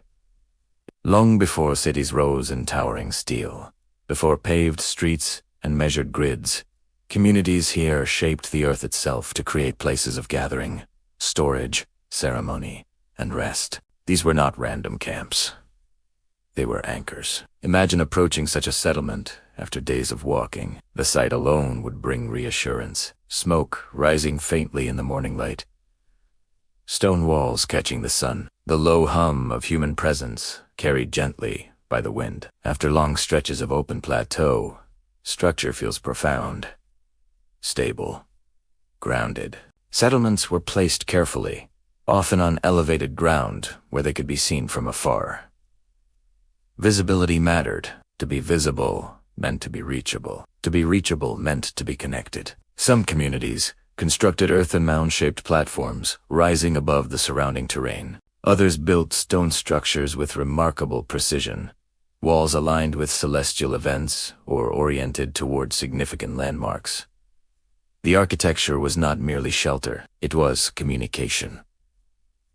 Long before cities rose in towering steel, before paved streets and measured grids, communities here shaped the earth itself to create places of gathering, storage, ceremony, and rest. These were not random camps. They were anchors. Imagine approaching such a settlement after days of walking. The sight alone would bring reassurance. Smoke rising faintly in the morning light. Stone walls catching the sun. The low hum of human presence carried gently by the wind. After long stretches of open plateau, structure feels profound, stable, grounded. Settlements were placed carefully, often on elevated ground where they could be seen from afar. Visibility mattered. To be visible meant to be reachable. To be reachable meant to be connected. Some communities constructed earthen mound-shaped platforms rising above the surrounding terrain. Others built stone structures with remarkable precision, walls aligned with celestial events or oriented toward significant landmarks. The architecture was not merely shelter, it was communication.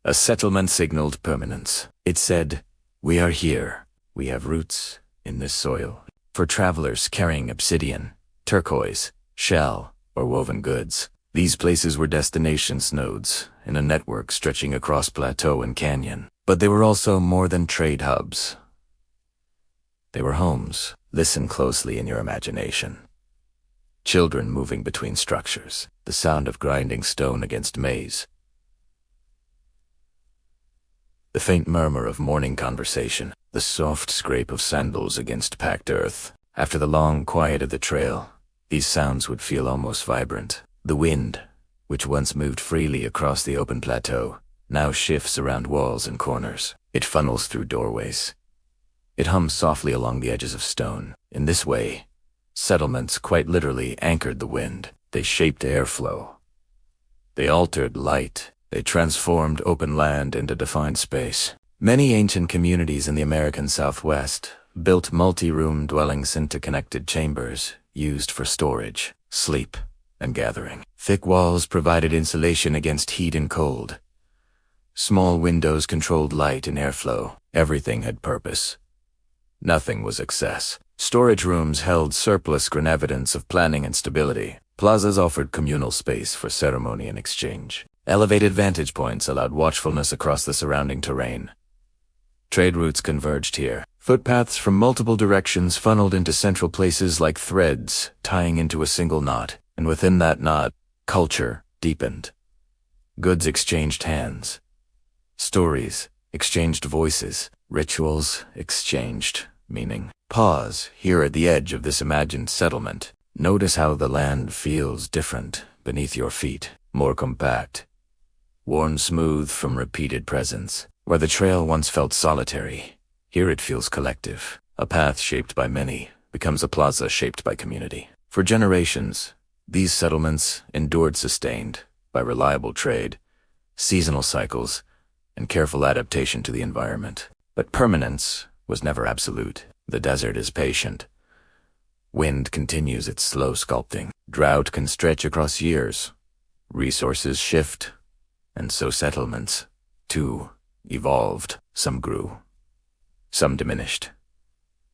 A settlement signaled permanence. It said, "We are here. We have roots in this soil." For travelers carrying obsidian, turquoise, shell, or woven goods, these places were destination nodes in a network stretching across plateau and canyon. But they were also more than trade hubs. They were homes. Listen closely in your imagination. children moving between structures, the sound of grinding stone against maize, the faint murmur of morning conversation, the soft scrape of sandals against packed earth. After the long quiet of the trail, these sounds would feel almost vibrant. The wind, which once moved freely across the open plateau, now shifts around walls and corners. It funnels through doorways. It hums softly along the edges of stone. In this way, settlements quite literally anchored the wind. They shaped airflow. They altered light. They transformed open land into defined space. Many ancient communities in the American Southwest built multi-room dwellings into connected chambers used for storage, sleep, and gathering. Thick walls provided insulation against heat and cold. Small windows controlled light and airflow. Everything had purpose. Nothing was excess. Storage rooms held surplus evidence of planning and stability. Plazas offered communal space for ceremony and exchange. Elevated vantage points allowed watchfulness across the surrounding terrain. Trade routes converged here. Footpaths from multiple directions funneled into central places like threads, tying into a single knot. And within that knot, culture deepened. Goods exchanged hands. Stories exchanged voices. Rituals exchanged meaning. Pause here at the edge of this imagined settlement. Notice how the land feels different beneath your feet, more compact, worn smooth from repeated presence. Where the trail once felt solitary, here it feels collective. A path shaped by many becomes a plaza shaped by community. For generations, these settlements endured sustained by reliable trade, seasonal cycles, and careful adaptation to the environment. But permanence was never absolute. The desert is patient. Wind continues its slow sculpting. Drought can stretch across years. Resources shift, and so settlements, too, evolved. Some grew. Some diminished.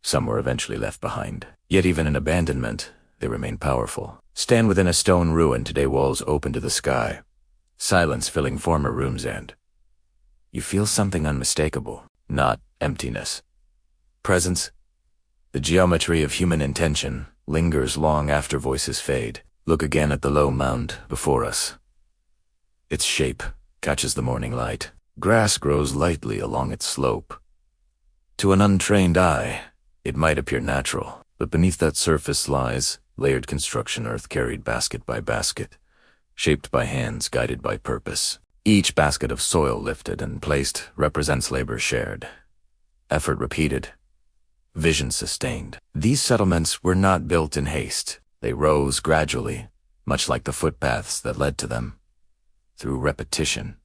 Some were eventually left behind. Yet even in abandonment, they remain powerful. Stand within a stone ruin, today walls open to the sky. Silence filling former rooms and you feel something unmistakable, not emptiness. Presence. The geometry of human intention lingers long after voices fade. Look again at the low mound before us. Its shape catches the morning light. Grass grows lightly along its slope. To an untrained eye, it might appear natural, but beneath that surface lies layered construction, earth carried basket by basket, shaped by hands guided by purpose. Each basket of soil lifted and placed represents labor shared, effort repeated, vision sustained. These settlements were not built in haste. They rose gradually, much like the footpaths that led to them, through repetition,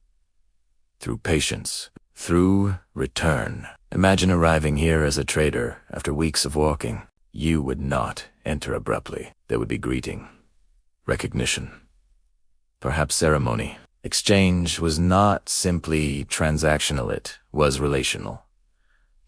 through patience, through return. Imagine arriving here as a trader after weeks of walking. You would not enter abruptly. There would be greeting, recognition, perhaps ceremony. Exchange was not simply transactional, it was relational.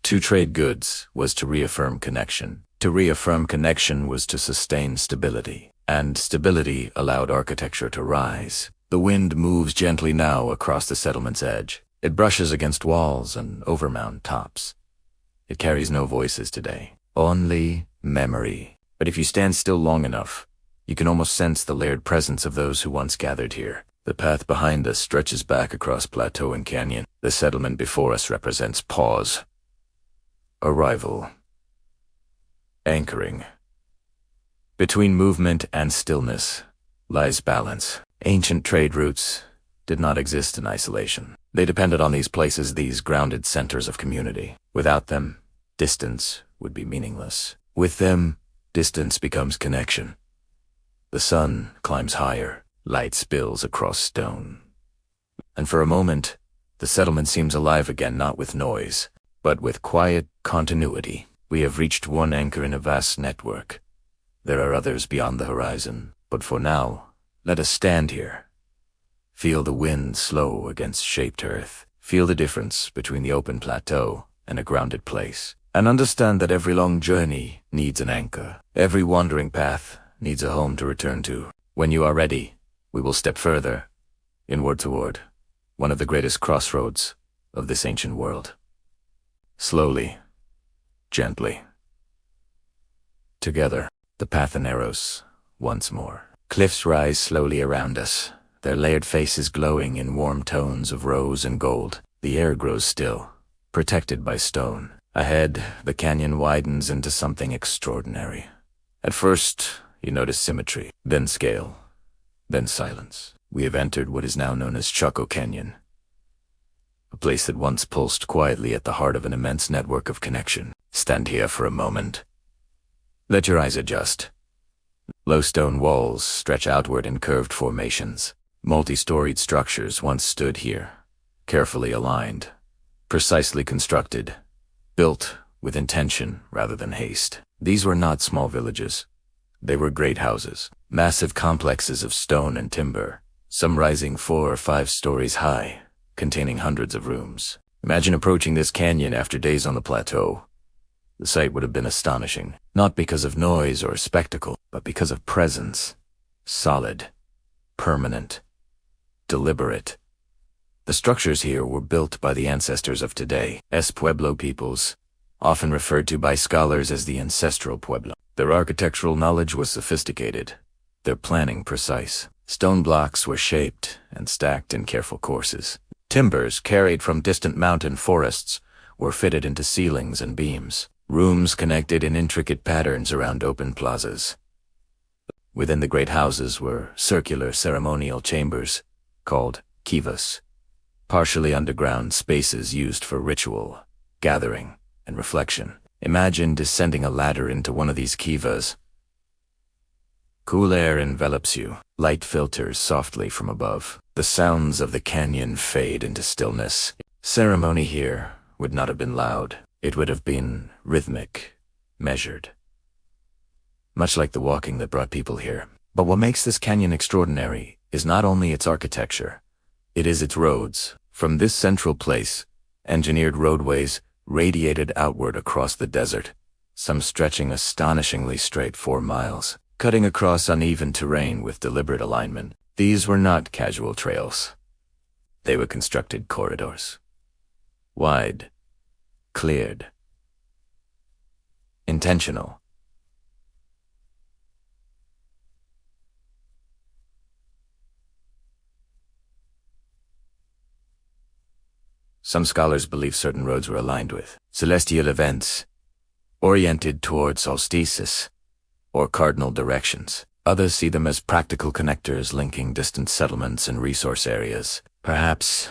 To trade goods was to reaffirm connection. To reaffirm connection was to sustain stability. And stability allowed architecture to rise. The wind moves gently now across the settlement's edge. It brushes against walls and overmound tops. It carries no voices today, only memory. But if you stand still long enough, you can almost sense the layered presence of those who once gathered here. The path behind us stretches back across plateau and canyon. The settlement before us represents pause, arrival, anchoring. Between movement and stillness lies balance. Ancient trade routes did not exist in isolation. They depended on these places, these grounded centers of community. Without them, distance would be meaningless. With them, distance becomes connection. The sun climbs higher, light spills across stone. And for a moment, the settlement seems alive again, not with noise, but with quiet continuity. We have reached one anchor in a vast network. There are others beyond the horizon, but for now, let us stand here. Feel the wind slow against shaped earth. Feel the difference between the open plateau and a grounded place. And understand that every long journey needs an anchor. Every wandering path needs a home to return to. When you are ready, we will step further, inward toward one of the greatest crossroads of this ancient world. Slowly, gently. Together, the path narrows, once more. Cliffs rise slowly around us, their layered faces glowing in warm tones of rose and gold. The air grows still, protected by stone. Ahead, the canyon widens into something extraordinary. At first, you notice symmetry, then scale, then silence. We have entered what is now known as Chaco Canyon, a place that once pulsed quietly at the heart of an immense network of connection. Stand here for a moment. Let your eyes adjust. Low stone walls stretch outward in curved formations. Multi-storied structures once stood here, carefully aligned, precisely constructed, built with intention rather than haste. These were not small villages. They were great houses, massive complexes of stone and timber, some rising 4 or 5 stories high, containing hundreds of rooms. Imagine approaching this canyon after days on the plateau. The sight would have been astonishing, not because of noise or spectacle, but because of presence. Solid, permanent, deliberate. The structures here were built by the ancestors of today's Pueblo peoples, often referred to by scholars as the Ancestral Puebloans. Their architectural knowledge was sophisticated, their planning precise. Stone blocks were shaped and stacked in careful courses. Timbers carried from distant mountain forests were fitted into ceilings and beams. Rooms connected in intricate patterns around open plazas. Within the great houses were circular ceremonial chambers, called kivas, partially underground spaces used for ritual, gathering, and reflection. Imagine descending a ladder into one of these kivas. Cool air envelops you, light filters softly from above. The sounds of the canyon fade into stillness. Ceremony here would not have been loud. It would have been rhythmic, measured. Much like the walking that brought people here. But what makes this canyon extraordinary is not only its architecture, it is its roads. From this central place, engineered roadways radiated outward across the desert, some stretching astonishingly straight 4 miles, cutting across uneven terrain with deliberate alignment. These were not casual trails. They were constructed corridors. Wide, cleared, intentional. Some scholars believe certain roads were aligned with celestial events, oriented towards solstices, or cardinal directions. Others see them as practical connectors linking distant settlements and resource areas. Perhaps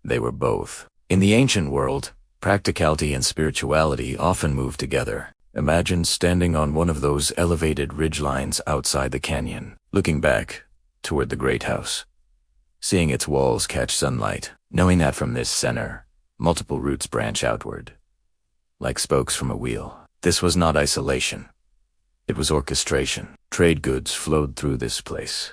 they were both. In the ancient world, practicality and spirituality often moved together. Imagine standing on one of those elevated ridgelines outside the canyon, looking back toward the great house, seeing its walls catch sunlight, knowing that from this center, multiple routes branch outward, like spokes from a wheel. This was not isolation. It was orchestration. Trade goods flowed through this place.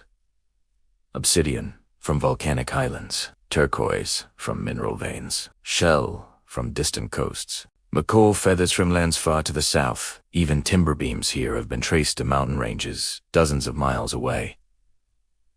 Obsidian from volcanic highlands, turquoise from mineral veins, shell from distant coasts, macaw feathers from lands far to the south. Even timber beams here have been traced to mountain ranges dozens of miles away.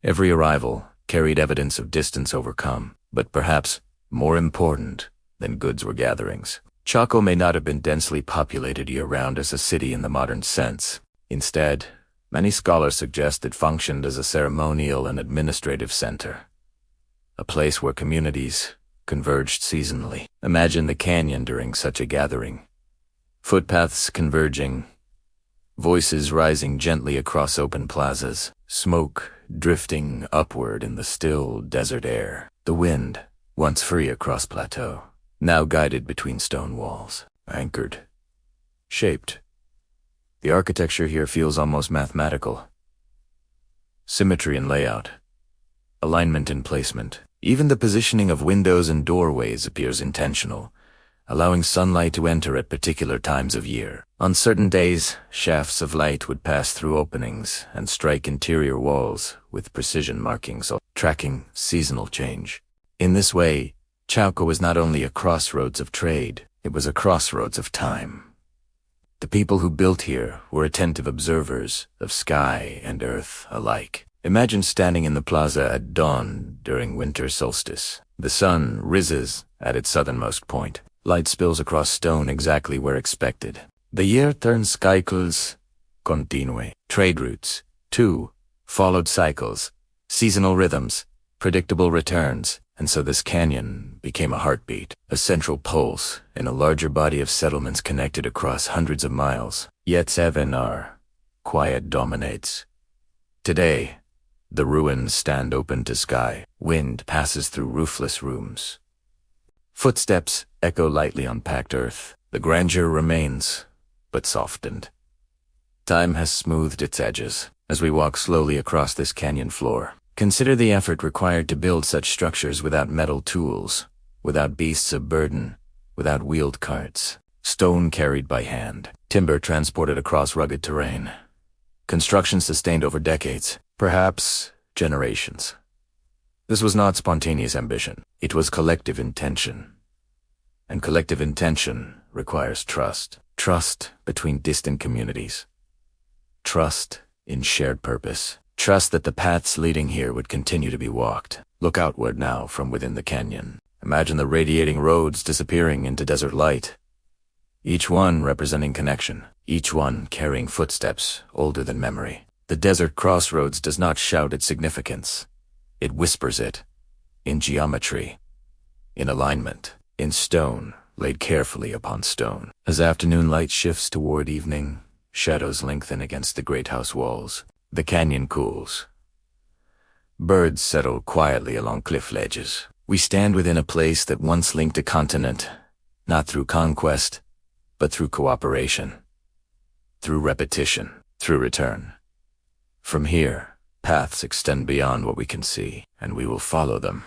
Every arrival carried evidence of distance overcome, but perhaps more important than goods were gatherings. Chaco may not have been densely populated year-round as a city in the modern sense. Instead, many scholars suggest it functioned as a ceremonial and administrative center, a place where communities converged seasonally. Imagine the canyon during such a gathering. Footpaths converging, voices rising gently across open plazas, smoke drifting upward in the still desert air. The wind, once free across plateau, now guided between stone walls, anchored, shaped. The architecture here feels almost mathematical. Symmetry in layout, alignment in placement. Even the positioning of windows and doorways appears intentional, allowing sunlight to enter at particular times of year. On certain days, shafts of light would pass through openings and strike interior walls with precision markings, tracking seasonal change. In this way, Chaco was not only a crossroads of trade, it was a crossroads of time. The people who built here were attentive observers of sky and earth alike. Imagine standing in the plaza at dawn during winter solstice. The sun rises at its southernmost point. Light spills across stone exactly where expected. The year turns cycles continue. Trade routes, 2 followed cycles, seasonal rhythms, predictable returns, and so this canyon became a heartbeat, a central pulse in a larger body of settlements connected across hundreds of miles. Yet 7 are quiet dominates. Today, the ruins stand open to sky. Wind passes through roofless rooms. Footsteps echo lightly on packed earth. The grandeur remains, but softened. Time has smoothed its edges. As we walk slowly across this canyon floor, consider the effort required to build such structures without metal tools, without beasts of burden, without wheeled carts. Stone carried by hand, timber transported across rugged terrain. Construction sustained over decades, perhaps generations. This was not spontaneous ambition. It was collective intention. And collective intention requires trust. Trust between distant communities. Trust in shared purpose. Trust that the paths leading here would continue to be walked. Look outward now from within the canyon. Imagine the radiating roads disappearing into desert light. Each one representing connection. Each one carrying footsteps older than memory. The desert crossroads does not shout its significance. It whispers it. In geometry. In alignment. In stone, laid carefully upon stone. As afternoon light shifts toward evening, shadows lengthen against the great house walls. The canyon cools. Birds settle quietly along cliff ledges. We stand within a place that once linked a continent, not through conquest, but through cooperation. Through repetition, through return. From here, paths extend beyond what we can see, and we will follow them.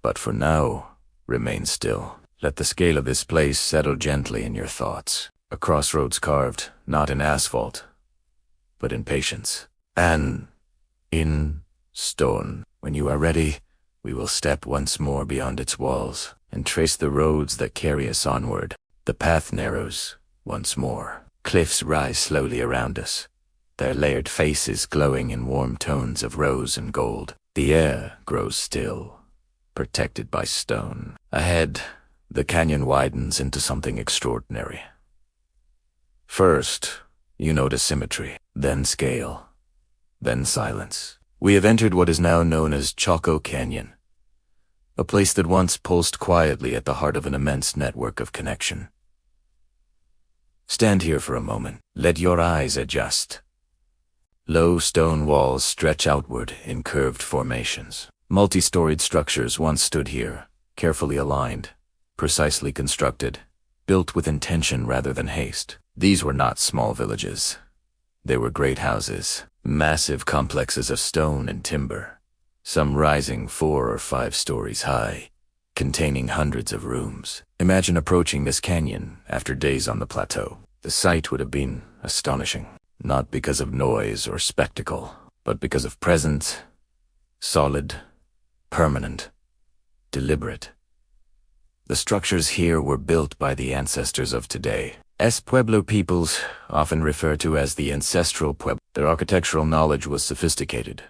But for now, remain still. Let the scale of this place settle gently in your thoughts. A crossroads carved, not in asphalt, but in patience. And in stone. When you are ready, we will step once more beyond its walls and trace the roads that carry us onward. The path narrows once more. Cliffs rise slowly around us, their layered faces glowing in warm tones of rose and gold. The air grows still, protected by stone. Ahead, the canyon widens into something extraordinary. First, you notice symmetry, then scale, then silence. We have entered what is now known as Chaco Canyon, a place that once pulsed quietly at the heart of an immense network of connection. Stand here for a moment. Let your eyes adjust. Low stone walls stretch outward in curved formations. Multi-storied structures once stood here, carefully aligned, precisely constructed, built with intention rather than haste. These were not small villages. They were great houses, massive complexes of stone and timber, some rising 4 or 5 stories high, containing hundreds of rooms. Imagine approaching this canyon after days on the plateau. The sight would have been astonishing, not because of noise or spectacle, but because of presence, solid, permanent, deliberate. The structures here were built by the ancestors of today. Pueblo peoples, often referred to as the Ancestral Puebloans. Their architectural knowledge was sophisticated,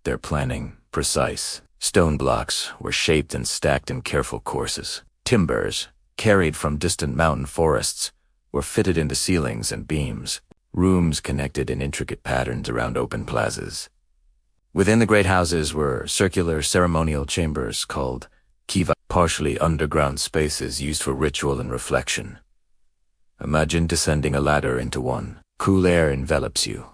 their planning precise. Stone blocks were shaped and stacked in careful courses. Timbers, carried from distant mountain forests, were fitted into ceilings and beams. Rooms connected in intricate patterns around open plazas. Within the great houses were circular ceremonial chambers called kiva, partially underground spaces used for ritual and reflection. Imagine descending a ladder into one. Cool air envelops you.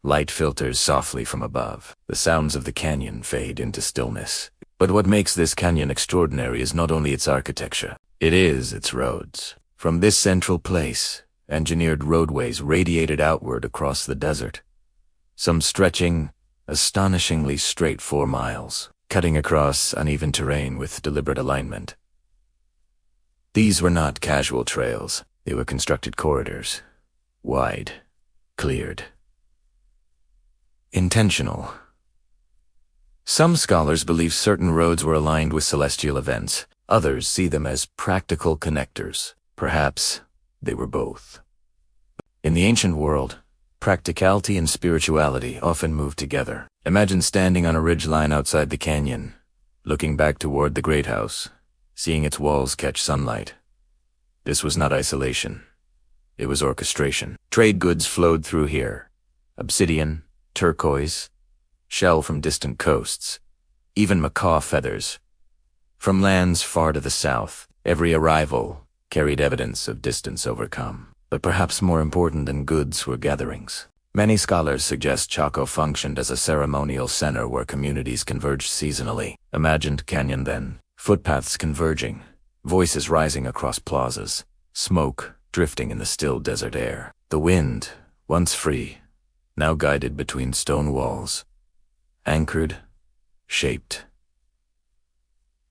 Light filters softly from above. The sounds of the canyon fade into stillness. But what makes this canyon extraordinary is not only its architecture, it is its roads. From this central place, engineered roadways radiated outward across the desert, some stretching astonishingly straight 4 miles, cutting across uneven terrain with deliberate alignment. These were not casual trails. They were constructed corridors, wide, cleared, intentional. Some scholars believe certain roads were aligned with celestial events. Others see them as practical connectors. Perhaps they were both. In the ancient world, practicality and spirituality often moved together. Imagine standing on a ridgeline outside the canyon, looking back toward the great house, seeing its walls catch sunlight. This was not isolation. It was orchestration. Trade goods flowed through here. Obsidian, turquoise, shell from distant coasts, even macaw feathers. From lands far to the south, every arrival carried evidence of distance overcome. But perhaps more important than goods were gatherings. Many scholars suggest Chaco functioned as a ceremonial center where communities converged seasonally. Imagined canyon then, footpaths converging, voices rising across plazas, smoke drifting in the still desert air. The wind, once free, now guided between stone walls, anchored, shaped.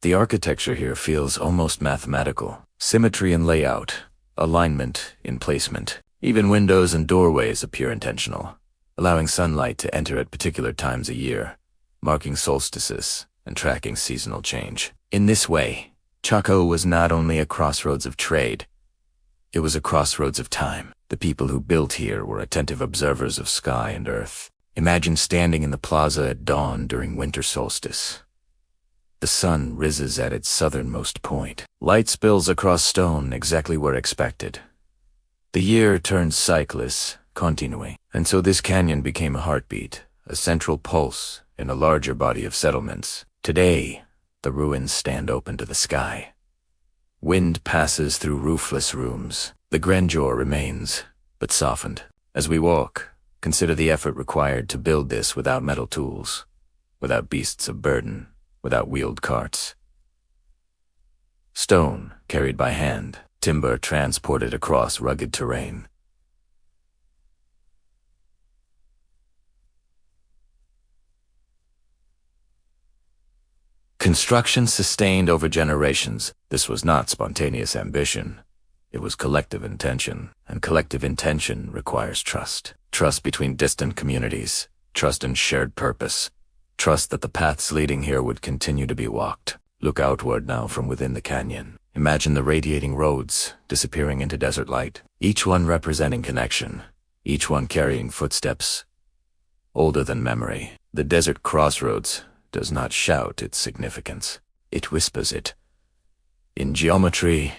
The architecture here feels almost mathematical. Symmetry in layout, alignment in placement. Even windows and doorways appear intentional, allowing sunlight to enter at particular times a year, marking solstices and tracking seasonal change. In this way, Chaco was not only a crossroads of trade, it was a crossroads of time. The people who built here were attentive observers of sky and earth. Imagine standing in the plaza at dawn during winter solstice. The sun rises at its southernmost point. Light spills across stone exactly where expected. The year turns cyclist, continue, and so this canyon became a heartbeat, a central pulse in a larger body of settlements. Today, the ruins stand open to the sky. Wind passes through roofless rooms. The grandeur remains, but softened. As we walk, consider the effort required to build this without metal tools, without beasts of burden, without wheeled carts. Stone carried by hand, timber transported across rugged terrain. Construction sustained over generations. This was not spontaneous ambition. It was collective intention, and collective intention requires trust. Trust between distant communities, trust in shared purpose, trust that the paths leading here would continue to be walked. Look outward now from within the canyon. Imagine the radiating roads disappearing into desert light, each one representing connection, each one carrying footsteps older than memory. The desert crossroads does not shout its significance. It whispers it. In geometry,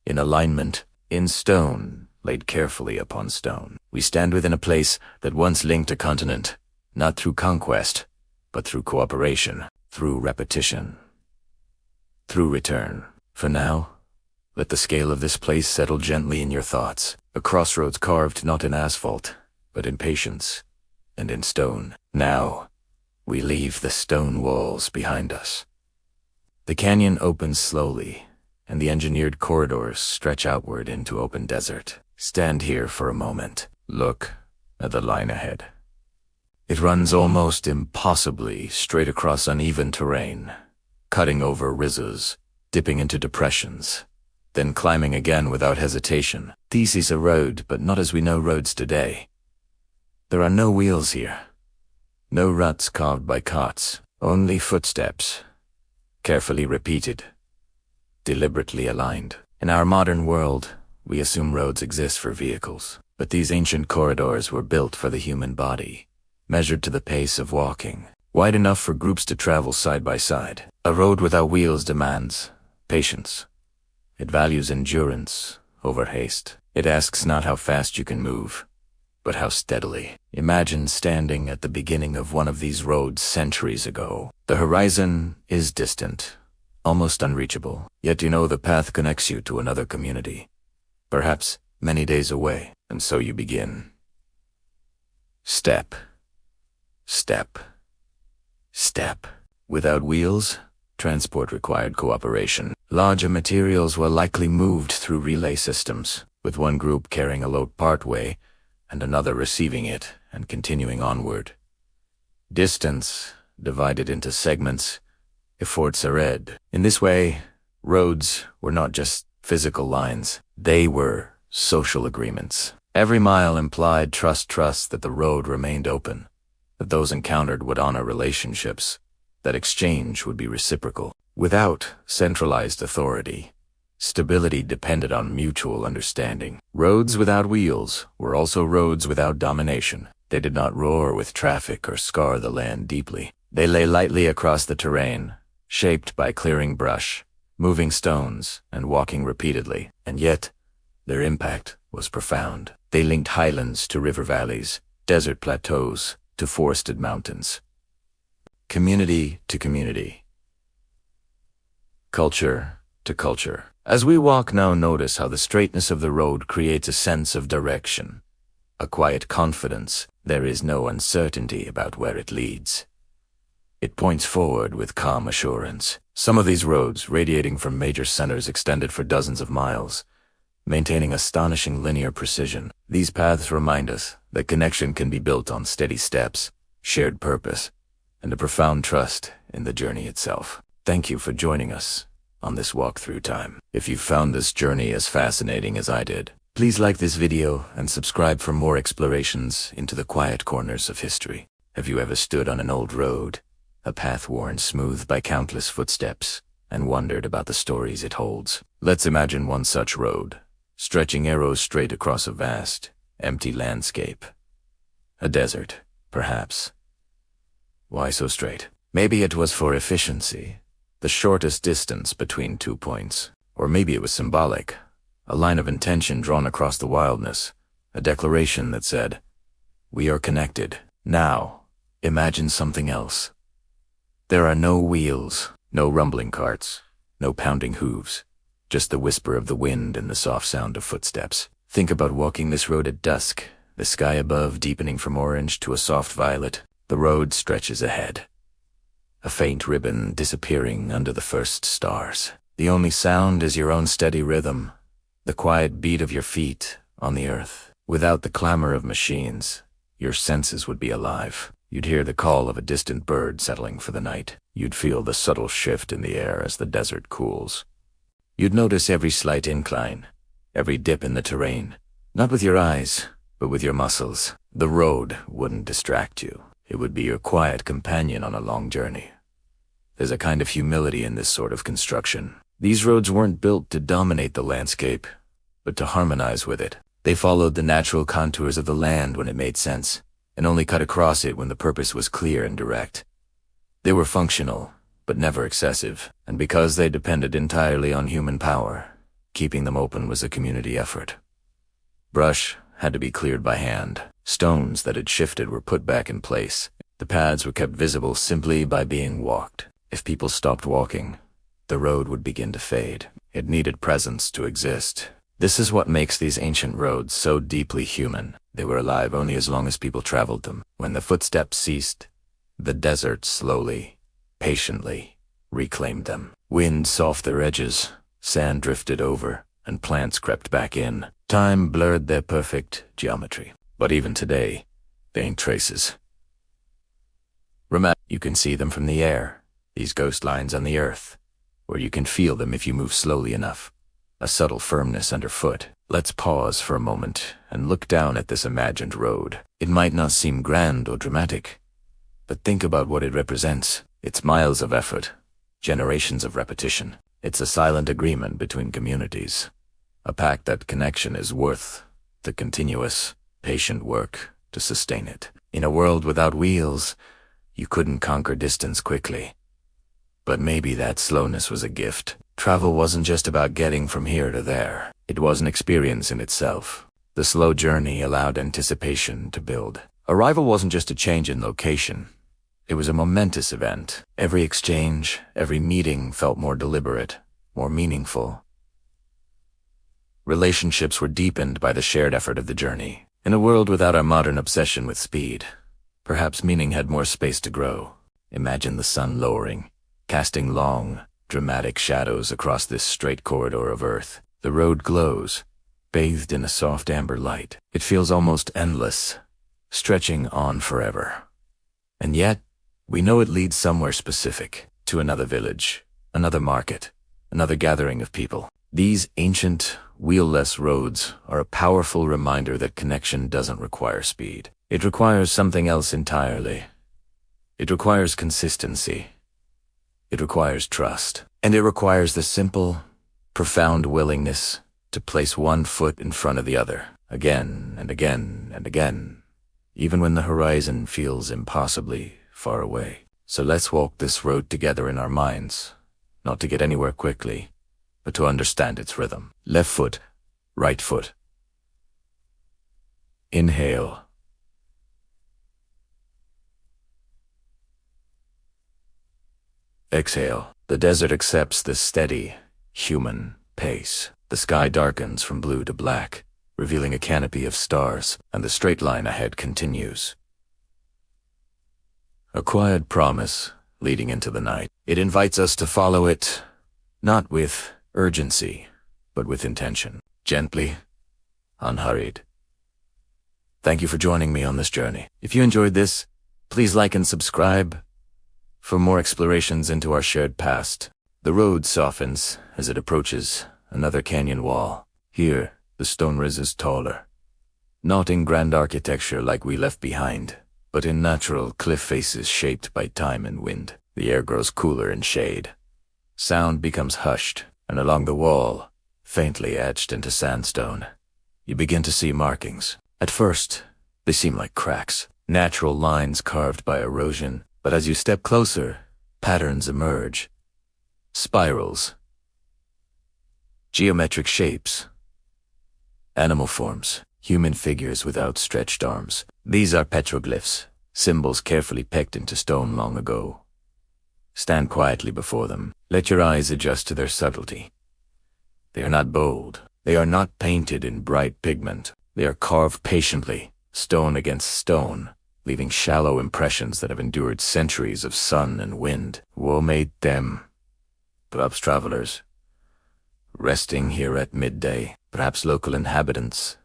in alignment, in stone, laid carefully upon stone. We stand within a place that once linked a continent, not through conquest, but through cooperation, through repetition, through return. For now, let the scale of this place settle gently in your thoughts. A crossroads carved not in asphalt, but in patience and in stone. Now, we leave the stone walls behind us. The canyon opens slowly, and the engineered corridors stretch outward into open desert. Stand here for a moment. Look at the line ahead. It runs almost impossibly straight across uneven terrain, cutting over rises, dipping into depressions, then climbing again without hesitation. This is a road, but not as we know roads today. There are no wheels here, no ruts carved by carts, only footsteps, carefully repeated, deliberately aligned. In our modern world, we assume roads exist for vehicles, but these ancient corridors were built for the human body, measured to the pace of walking, wide enough for groups to travel side by side. A road without wheels demands patience. It values endurance over haste. It asks not how fast you can move, but how steadily. Imagine standing at the beginning of one of these roads centuries ago. The horizon is distant, almost unreachable, yet you know the path connects you to another community, perhaps many days away, and so you begin. Step, step, step. Without wheels, transport required cooperation. Larger materials were likely moved through relay systems, with one group carrying a load partway and another receiving it and continuing onward. Distance divided into segments, efforts read. In this way, roads were not just physical lines. They were social agreements. Every mile implied trust that the road remained open, that those encountered would honor relationships, that exchange would be reciprocal. Without centralized authority, stability depended on mutual understanding. Roads without wheels were also roads without domination. They did not roar with traffic or scar the land deeply. They lay lightly across the terrain, shaped by clearing brush, moving stones, and walking repeatedly. And yet, their impact was profound. They linked highlands to river valleys, desert plateaus to forested mountains. Community to community. Culture to culture. As we walk now, notice how the straightness of the road creates a sense of direction, a quiet confidence. There is no uncertainty about where it leads. It points forward with calm assurance. Some of these roads, radiating from major centers, extended for dozens of miles, maintaining astonishing linear precision. These paths remind us that connection can be built on steady steps, shared purpose, and a profound trust in the journey itself. Thank you for joining us on this walk through time. If you found this journey as fascinating as I did, please like this video and subscribe for more explorations into the quiet corners of history. Have you ever stood on an old road, a path worn smooth by countless footsteps, and wondered about the stories it holds? Let's imagine one such road, stretching arrows straight across a vast, empty landscape. A desert, perhaps. Why so straight? Maybe it was for efficiency, the shortest distance between 2 points. Or maybe it was symbolic, a line of intention drawn across the wildness, a declaration that said, "We are connected." Now, imagine something else. There are no wheels, no rumbling carts, no pounding hooves, just the whisper of the wind and the soft sound of footsteps. Think about walking this road at dusk, the sky above deepening from orange to a soft violet. The road stretches ahead, a faint ribbon disappearing under the first stars. The only sound is your own steady rhythm, the quiet beat of your feet on the earth. Without the clamor of machines, your senses would be alive. You'd hear the call of a distant bird settling for the night. You'd feel the subtle shift in the air as the desert cools. You'd notice every slight incline, every dip in the terrain, not with your eyes, but with your muscles. The road wouldn't distract you. It would be your quiet companion on a long journey. There's a kind of humility in this sort of construction. These roads weren't built to dominate the landscape, but to harmonize with it. They followed the natural contours of the land when it made sense, and only cut across it when the purpose was clear and direct. They were functional, but never excessive, and because they depended entirely on human power, keeping them open was a community effort. Brush had to be cleared by hand. Stones that had shifted were put back in place. The paths were kept visible simply by being walked. If people stopped walking, the road would begin to fade. It needed presence to exist. This is what makes these ancient roads so deeply human. They were alive only as long as people traveled them. When the footsteps ceased, the desert slowly, patiently reclaimed them. Wind softened their edges, sand drifted over, and plants crept back in. Time blurred their perfect geometry. But even today, they ain't traces. Remember, you can see them from the air, these ghost lines on the earth, or you can feel them if you move slowly enough, a subtle firmness underfoot. Let's pause for a moment and look down at this imagined road. It might not seem grand or dramatic, but think about what it represents. It's miles of effort, generations of repetition. It's a silent agreement between communities, a pact that connection is worth the continuous, patient work to sustain it. In a world without wheels, you couldn't conquer distance quickly. But maybe that slowness was a gift. Travel wasn't just about getting from here to there. It was an experience in itself. The slow journey allowed anticipation to build. Arrival wasn't just a change in location. It was a momentous event. Every exchange, every meeting felt more deliberate, more meaningful. Relationships were deepened by the shared effort of the journey. In a world without our modern obsession with speed, perhaps meaning had more space to grow. Imagine the sun lowering, casting long, dramatic shadows across this straight corridor of earth. The road glows, bathed in a soft amber light. It feels almost endless, stretching on forever. And yet, we know it leads somewhere specific, to another village, another market, another gathering of people. These ancient, wheel-less roads are a powerful reminder that connection doesn't require speed. It requires something else entirely. It requires consistency. It requires trust. And it requires the simple, profound willingness to place one foot in front of the other, again and again and again, even when the horizon feels impossibly far away. So let's walk this road together in our minds, not to get anywhere quickly, but to understand its rhythm. Left foot, right foot. Inhale. Exhale. The desert accepts this steady, human pace. The sky darkens from blue to black, revealing a canopy of stars, and the straight line ahead continues. A quiet promise leading into the night. It invites us to follow it, not with urgency, but with intention. Gently, unhurried. Thank you for joining me on this journey. If you enjoyed this, please like and subscribe for more explorations into our shared past. The road softens as it approaches another canyon wall. Here, the stone ridge is taller, not in grand architecture like we left behind, but in natural cliff faces shaped by time and wind. The air grows cooler in shade. Sound becomes hushed, and along the wall, faintly etched into sandstone, you begin to see markings. At first, they seem like cracks, natural lines carved by erosion, but as you step closer, patterns emerge. Spirals, geometric shapes, animal forms, human figures with outstretched arms. These are petroglyphs, symbols carefully pecked into stone long ago. Stand quietly before them. Let your eyes adjust to their subtlety. They are not bold. They are not painted in bright pigment. They are carved patiently, stone against stone, leaving shallow impressions that have endured centuries of sun and wind. Woe made them, perhaps travelers, resting here at midday, perhaps local inhabitants,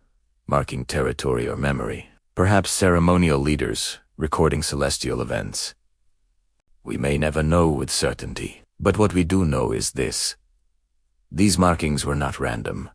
marking territory or memory, perhaps ceremonial leaders, recording celestial events. We may never know with certainty, but what we do know is this. These markings were not random.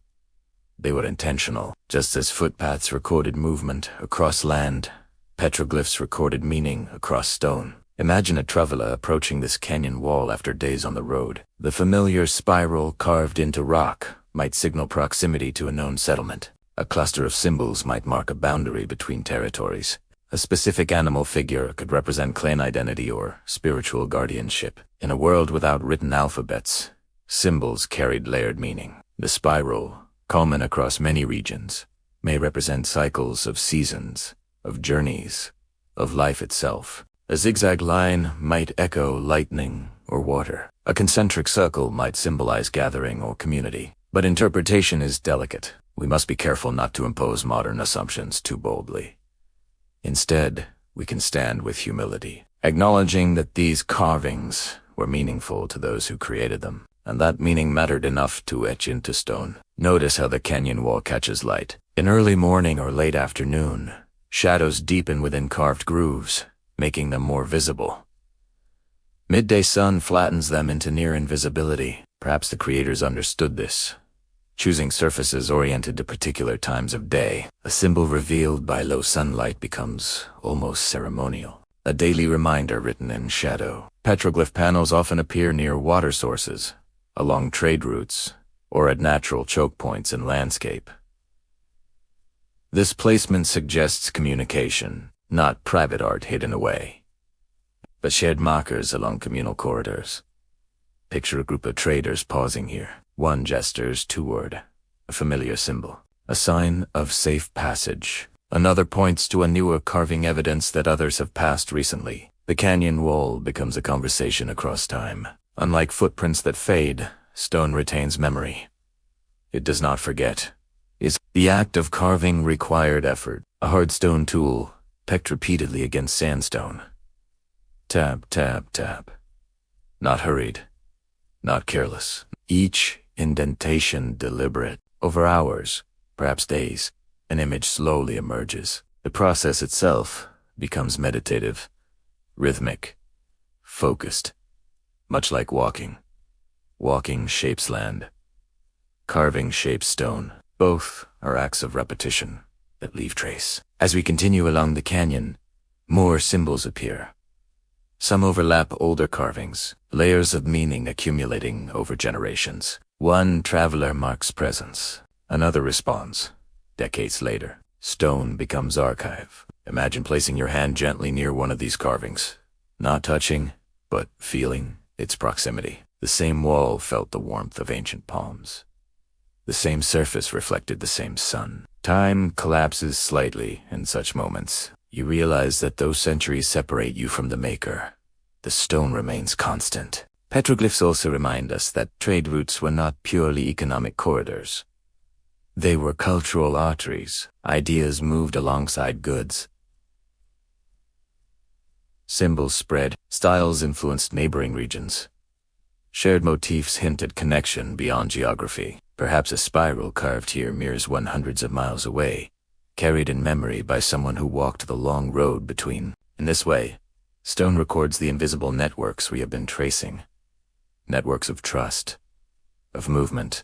They were intentional. Just as footpaths recorded movement across land, petroglyphs recorded meaning across stone. Imagine a traveler approaching this canyon wall after days on the road. The familiar spiral carved into rock might signal proximity to a known settlement. A cluster of symbols might mark a boundary between territories. A specific animal figure could represent clan identity or spiritual guardianship. In a world without written alphabets, symbols carried layered meaning. The spiral, common across many regions, may represent cycles of seasons, of journeys, of life itself. A zigzag line might echo lightning or water. A concentric circle might symbolize gathering or community. But interpretation is delicate. We must be careful not to impose modern assumptions too boldly. Instead, we can stand with humility, acknowledging that these carvings were meaningful to those who created them, and that meaning mattered enough to etch into stone. Notice how the canyon wall catches light. In early morning or late afternoon, shadows deepen within carved grooves, making them more visible. Midday sun flattens them into near invisibility. Perhaps the creators understood this, choosing surfaces oriented to particular times of day. A symbol revealed by low sunlight becomes almost ceremonial. A daily reminder written in shadow. Petroglyph panels often appear near water sources, along trade routes, or at natural choke points in landscape. This placement suggests communication, not private art hidden away, but shared markers along communal corridors. Picture a group of traders pausing here. One gestures toward a familiar symbol, a sign of safe passage. Another points to a newer carving evidence that others have passed recently. The canyon wall becomes a conversation across time. Unlike footprints that fade, stone retains memory. It does not forget. The act of carving required effort. A hard stone tool, pecked repeatedly against sandstone. Tap, tap, tap. Not hurried, not careless. Each indentation deliberate. Over hours, perhaps days, an image slowly emerges. The process itself becomes meditative, rhythmic, focused, much like walking. Walking shapes land. Carving shapes stone. Both are acts of repetition that leave trace. As we continue along the canyon, more symbols appear. Some overlap older carvings, layers of meaning accumulating over generations. One traveler marks presence. Another responds. Decades later, stone becomes archive. Imagine placing your hand gently near one of these carvings, not touching, but feeling its proximity. The same wall felt the warmth of ancient palms. The same surface reflected the same sun. Time collapses slightly in such moments. You realize that though centuries separate you from the maker, the stone remains constant, Petroglyphs also remind us that trade routes were not purely economic corridors. They were cultural arteries. Ideas moved alongside goods. Symbols spread, styles influenced neighboring regions. Shared motifs hinted connection beyond geography. Perhaps a spiral carved here mirrors one hundreds of miles away, carried in memory by someone who walked the long road between. In this way, stone records the invisible networks we have been tracing. Networks of trust, of movement,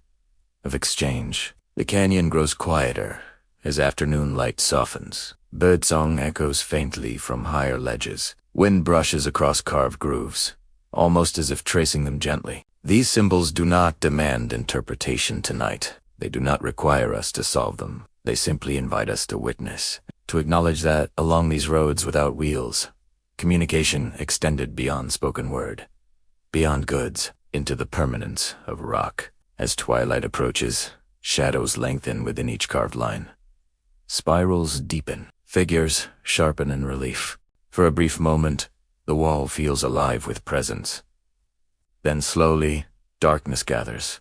of exchange. The canyon grows quieter as afternoon light softens. Birdsong echoes faintly from higher ledges. Wind brushes across carved grooves, almost as if tracing them gently. These symbols do not demand interpretation tonight. They do not require us to solve them. They simply invite us to witness, to acknowledge that along these roads without wheels, communication extended beyond spoken word, beyond goods, into the permanence of rock. As twilight approaches, shadows lengthen within each carved line. Spirals deepen, figures sharpen in relief. For a brief moment, the wall feels alive with presence. Then slowly, darkness gathers.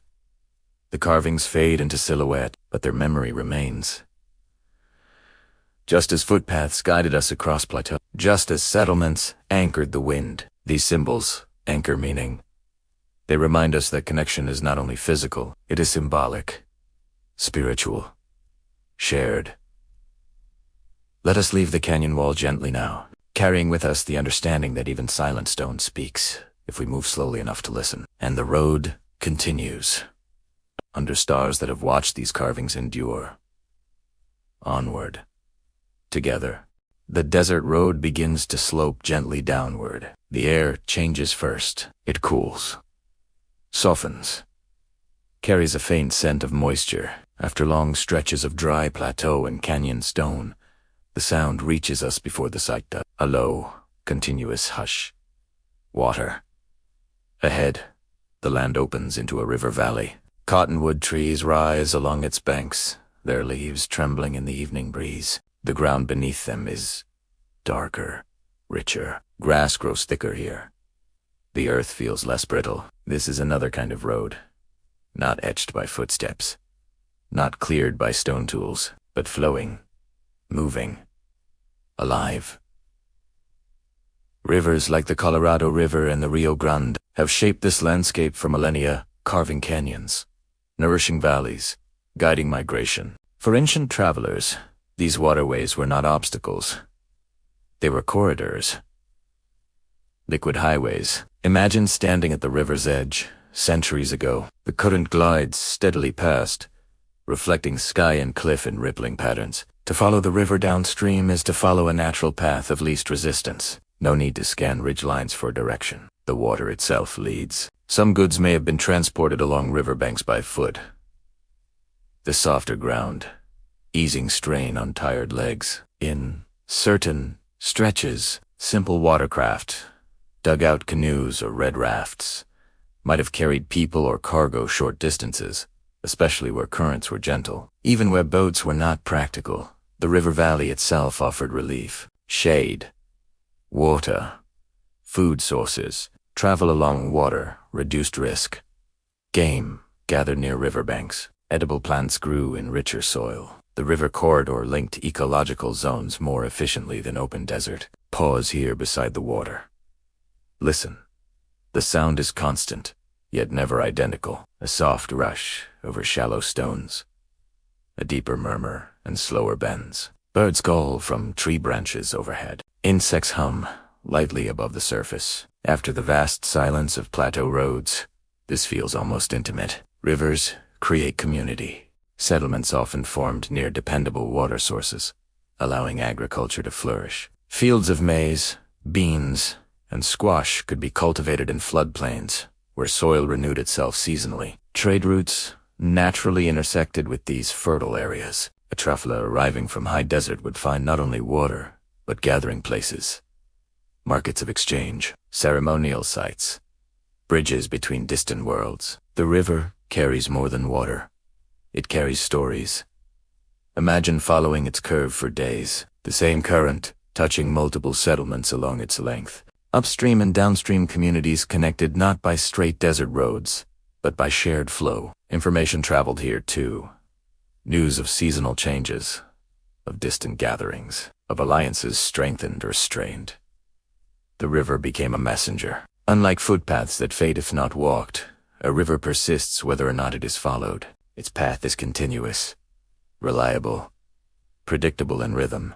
The carvings fade into silhouette, but their memory remains. Just as footpaths guided us across plateaus, just as settlements anchored the wind, these symbols anchor meaning. They remind us that connection is not only physical, it is symbolic, spiritual, shared. Let us leave the canyon wall gently now, carrying with us the understanding that even silent stone speaks, if we move slowly enough to listen. And the road continues, under stars that have watched these carvings endure. Onward. Together. The desert road begins to slope gently downward. The air changes first. It cools, softens, carries a faint scent of moisture. After long stretches of dry plateau and canyon stone, the sound reaches us before the sight does. A low, continuous hush. Water. Ahead, the land opens into a river valley. Cottonwood trees rise along its banks, their leaves trembling in the evening breeze. The ground beneath them is darker, richer. Grass grows thicker here. The earth feels less brittle. This is another kind of road, not etched by footsteps, not cleared by stone tools, but flowing, moving, alive. Rivers like the Colorado River and the Rio Grande have shaped this landscape for millennia, carving canyons, nourishing valleys, guiding migration. For ancient travelers, these waterways were not obstacles. They were corridors, liquid highways. Imagine standing at the river's edge, centuries ago. The current glides steadily past, reflecting sky and cliff in rippling patterns. To follow the river downstream is to follow a natural path of least resistance. No need to scan ridgelines for direction. The water itself leads. Some goods may have been transported along riverbanks by foot. The softer ground, easing strain on tired legs. In certain stretches, simple watercraft, dugout canoes or red rafts, might have carried people or cargo short distances, especially where currents were gentle. Even where boats were not practical, the river valley itself offered relief. Shade, water, food sources. Travel along water reduced risk. Game gathered near riverbanks. Edible plants grew in richer soil. The river corridor linked ecological zones more efficiently than open desert. Pause here beside the water. Listen. The sound is constant, yet never identical. A soft rush over shallow stones. A deeper murmur and slower bends. Birds call from tree branches overhead. Insects hum lightly above the surface. After the vast silence of plateau roads, this feels almost intimate. Rivers create community. Settlements often formed near dependable water sources, allowing agriculture to flourish. Fields of maize, beans, and squash could be cultivated in floodplains, where soil renewed itself seasonally. Trade routes naturally intersected with these fertile areas. A traveler arriving from high desert would find not only water, but gathering places, markets of exchange, ceremonial sites, bridges between distant worlds. The river carries more than water. It carries stories. Imagine following its curve for days, the same current touching multiple settlements along its length. Upstream and downstream communities connected not by straight desert roads, but by shared flow. Information traveled here too. News of seasonal changes, of distant gatherings, of alliances strengthened or strained. The river became a messenger. Unlike footpaths that fade if not walked, a river persists whether or not it is followed. Its path is continuous, reliable, predictable in rhythm,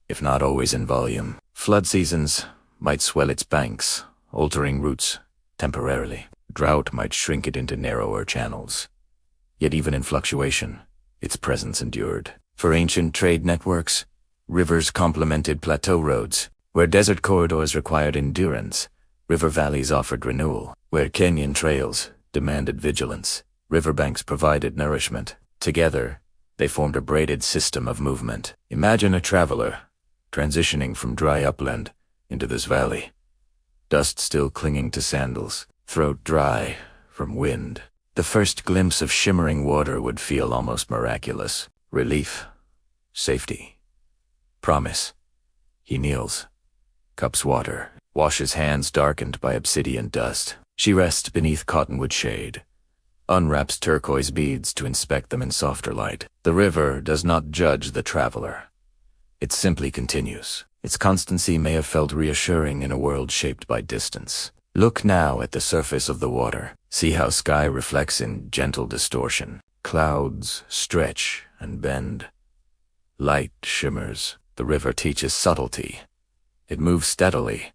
if not always in volume. Flood seasons might swell its banks, altering routes temporarily. Drought might shrink it into narrower channels. Yet even in fluctuation, its presence endured. For ancient trade networks, rivers complemented plateau roads. Where desert corridors required endurance, river valleys offered renewal. Where canyon trails demanded vigilance, riverbanks provided nourishment. Together, they formed a braided system of movement. Imagine a traveler transitioning from dry upland into this valley, dust still clinging to sandals, throat dry from wind. The first glimpse of shimmering water would feel almost miraculous. Relief, safety, promise. He kneels, cups water, washes hands darkened by obsidian dust. She rests beneath cottonwood shade, unwraps turquoise beads to inspect them in softer light. The river does not judge the traveler. It simply continues. Its constancy may have felt reassuring in a world shaped by distance. Look now at the surface of the water. See how sky reflects in gentle distortion. Clouds stretch and bend. Light shimmers. The river teaches subtlety. It moves steadily,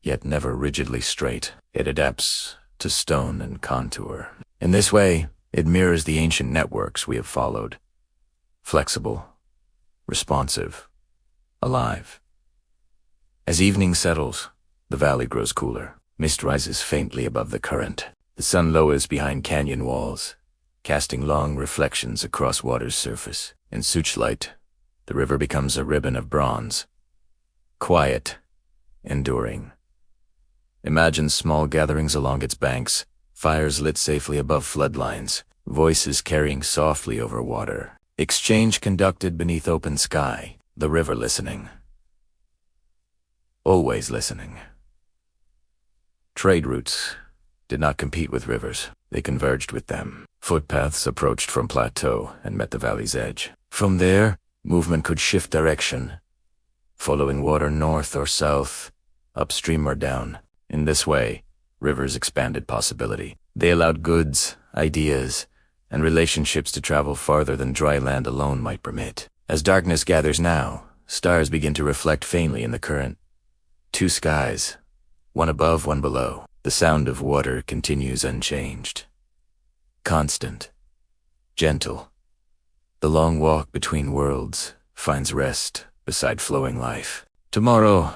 yet never rigidly straight. It adapts to stone and contour. In this way, it mirrors the ancient networks we have followed. Flexible, responsive, alive. As evening settles, the valley grows cooler. Mist rises faintly above the current. The sun lowers behind canyon walls, casting long reflections across water's surface. In such light, the river becomes a ribbon of bronze. Quiet, enduring. Imagine small gatherings along its banks, fires lit safely above floodlines, voices carrying softly over water. Exchange conducted beneath open sky, the river listening. Always listening. Trade routes did not compete with rivers. They converged with them. Footpaths approached from plateau and met the valley's edge. From there, movement could shift direction, following water north or south, upstream or down. In this way, rivers expanded possibility. They allowed goods, ideas, and relationships to travel farther than dry land alone might permit. As darkness gathers now, stars begin to reflect faintly in the current. Two skies, one above, one below. The sound of water continues unchanged. Constant, gentle. The long walk between worlds finds rest beside flowing life. Tomorrow,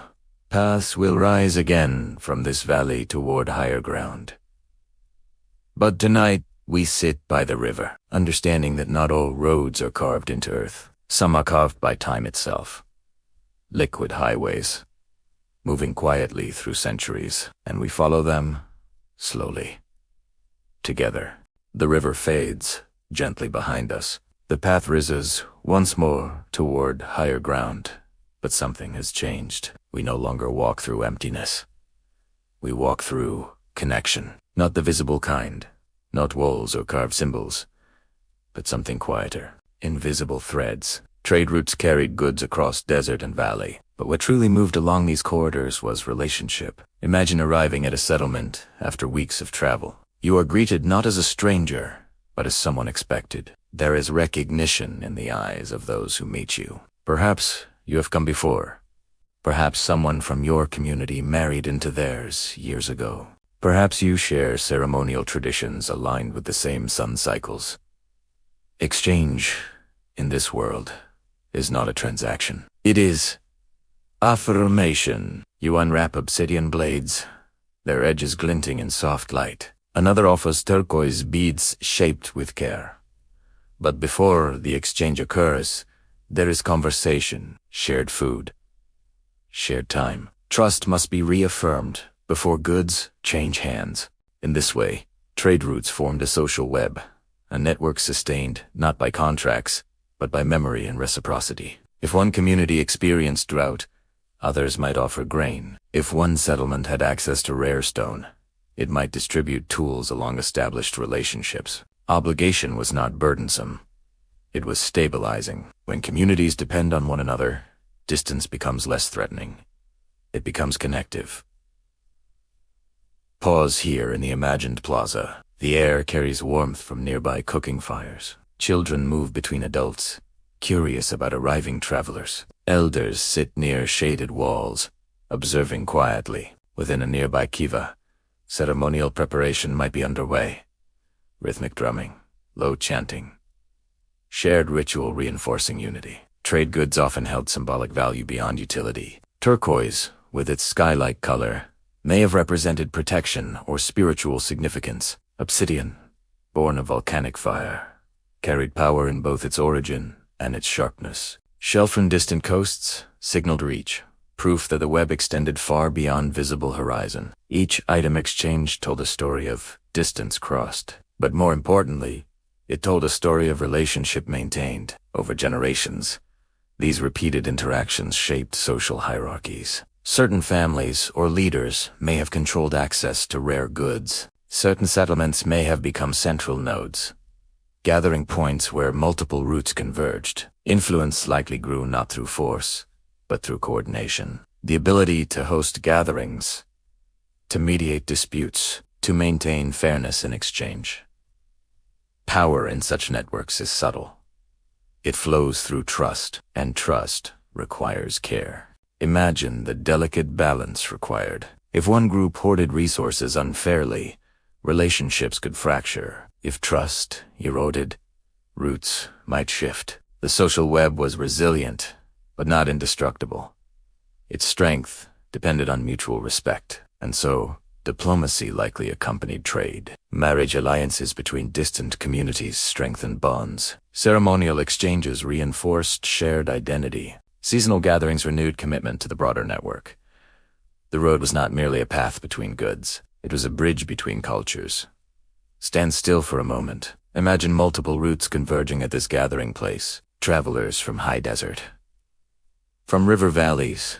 paths will rise again from this valley toward higher ground. But tonight, we sit by the river, understanding that not all roads are carved into earth. Some are carved by time itself. Liquid highways, moving quietly through centuries, and we follow them slowly. Together, the river fades gently behind us. The path rises once more toward higher ground, but something has changed. We no longer walk through emptiness. We walk through connection, not the visible kind, not walls or carved symbols, but something quieter. Invisible threads. Trade routes carried goods across desert and valley, but what truly moved along these corridors was relationship. Imagine arriving at a settlement after weeks of travel. You are greeted not as a stranger, but as someone expected. There is recognition in the eyes of those who meet you. Perhaps you have come before. Perhaps someone from your community married into theirs years ago. Perhaps you share ceremonial traditions aligned with the same sun cycles. Exchange, in this world, is not a transaction. It is affirmation. You unwrap obsidian blades, their edges glinting in soft light. Another offers turquoise beads shaped with care. But before the exchange occurs, there is conversation, shared food, shared time. Trust must be reaffirmed before goods change hands. In this way, trade routes formed a social web, a network sustained not by contracts, but by memory and reciprocity. If one community experienced drought, Others might offer grain. If one settlement had access to rare stone, it might distribute tools along established relationships. Obligation was not burdensome. It was stabilizing. When communities depend on one another, distance becomes less threatening. It becomes connective. Pause here in the imagined plaza. The air carries warmth from nearby cooking fires. Children move between adults, curious about arriving travelers. Elders sit near shaded walls, observing quietly. Within a nearby kiva, ceremonial preparation might be underway. Rhythmic drumming, low chanting. Shared ritual reinforcing unity. Trade goods often held symbolic value beyond utility. Turquoise, with its sky-like color, may have represented protection or spiritual significance. Obsidian, born of volcanic fire, carried power in both its origin and its sharpness. Shell from distant coasts signaled reach, proof that the web extended far beyond visible horizon. Each item exchanged told a story of distance crossed, but more importantly, it told a story of relationship maintained over generations. These repeated interactions shaped social hierarchies. Certain families or leaders may have controlled access to rare goods. Certain settlements may have become central nodes, gathering points where multiple routes converged. Influence likely grew not through force, but through coordination. The ability to host gatherings, to mediate disputes, to maintain fairness in exchange. Power in such networks is subtle. It flows through trust, and trust requires care. Imagine the delicate balance required. If one group hoarded resources unfairly, relationships could fracture. If trust eroded, roots might shift. The social web was resilient, but not indestructible. Its strength depended on mutual respect, and so diplomacy likely accompanied trade. Marriage alliances between distant communities strengthened bonds. Ceremonial exchanges reinforced shared identity. Seasonal gatherings renewed commitment to the broader network. The road was not merely a path between goods. It was a bridge between cultures. Stand still for a moment. Imagine multiple routes converging at this gathering place. Travelers from high desert, from river valleys,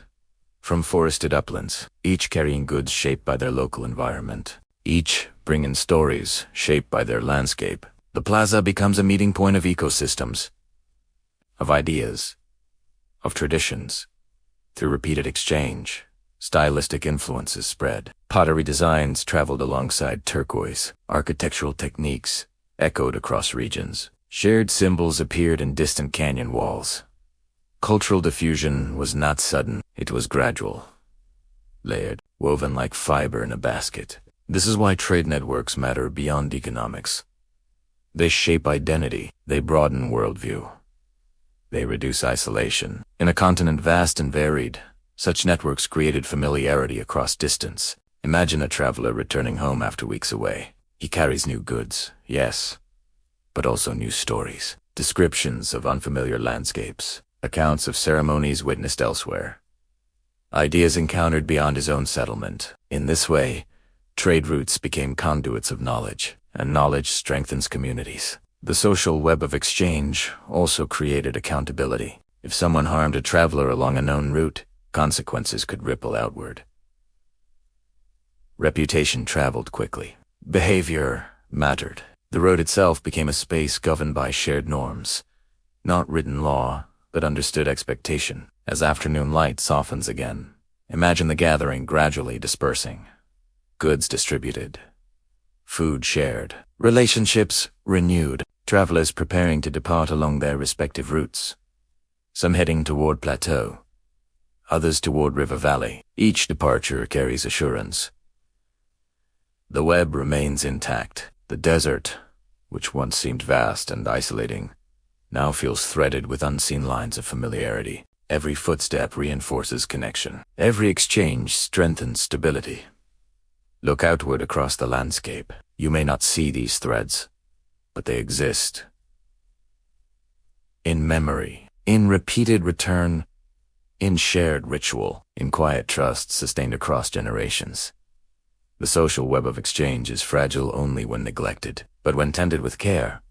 from forested uplands, each carrying goods shaped by their local environment. Each bringing stories shaped by their landscape. The plaza becomes a meeting point of ecosystems, of ideas, of traditions. Through repeated exchange, stylistic influences spread. Pottery designs traveled alongside turquoise. Architectural techniques echoed across regions. Shared symbols appeared in distant canyon walls. Cultural diffusion was not sudden, it was gradual, layered, woven like fiber in a basket. This is why trade networks matter beyond economics. They shape identity, they broaden worldview. They reduce isolation. In a continent vast and varied, such networks created familiarity across distance. Imagine a traveler returning home after weeks away. He carries new goods, yes, but also new stories. Descriptions of unfamiliar landscapes, accounts of ceremonies witnessed elsewhere, ideas encountered beyond his own settlement. In this way, trade routes became conduits of knowledge, and knowledge strengthens communities. The social web of exchange also created accountability. If someone harmed a traveler along a known route, consequences could ripple outward. Reputation traveled quickly. Behavior mattered. The road itself became a space governed by shared norms, not written law, but understood expectation. As afternoon light softens again, imagine the gathering gradually dispersing. Goods distributed, food shared, relationships renewed, travelers preparing to depart along their respective routes. Some heading toward plateau, others toward river valley. Each departure carries assurance. The web remains intact. The desert, which once seemed vast and isolating, now feels threaded with unseen lines of familiarity. Every footstep reinforces connection. Every exchange strengthens stability. Look outward across the landscape. You may not see these threads, but they exist. In memory, in repeated return, in shared ritual, in quiet trust sustained across generations. The social web of exchange is fragile only when neglected, but when tended with care,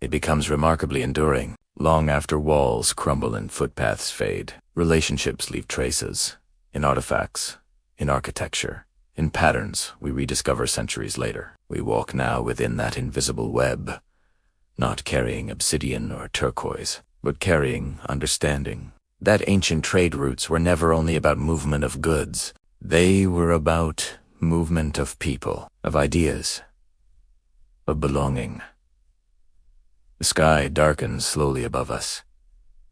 it becomes remarkably enduring. Long after walls crumble and footpaths fade, relationships leave traces, in artifacts, in architecture, in patterns we rediscover centuries later. We walk now within that invisible web, not carrying obsidian or turquoise, but carrying understanding. That ancient trade routes were never only about movement of goods. They were about movement of people, of ideas, of belonging. The sky darkens slowly above us.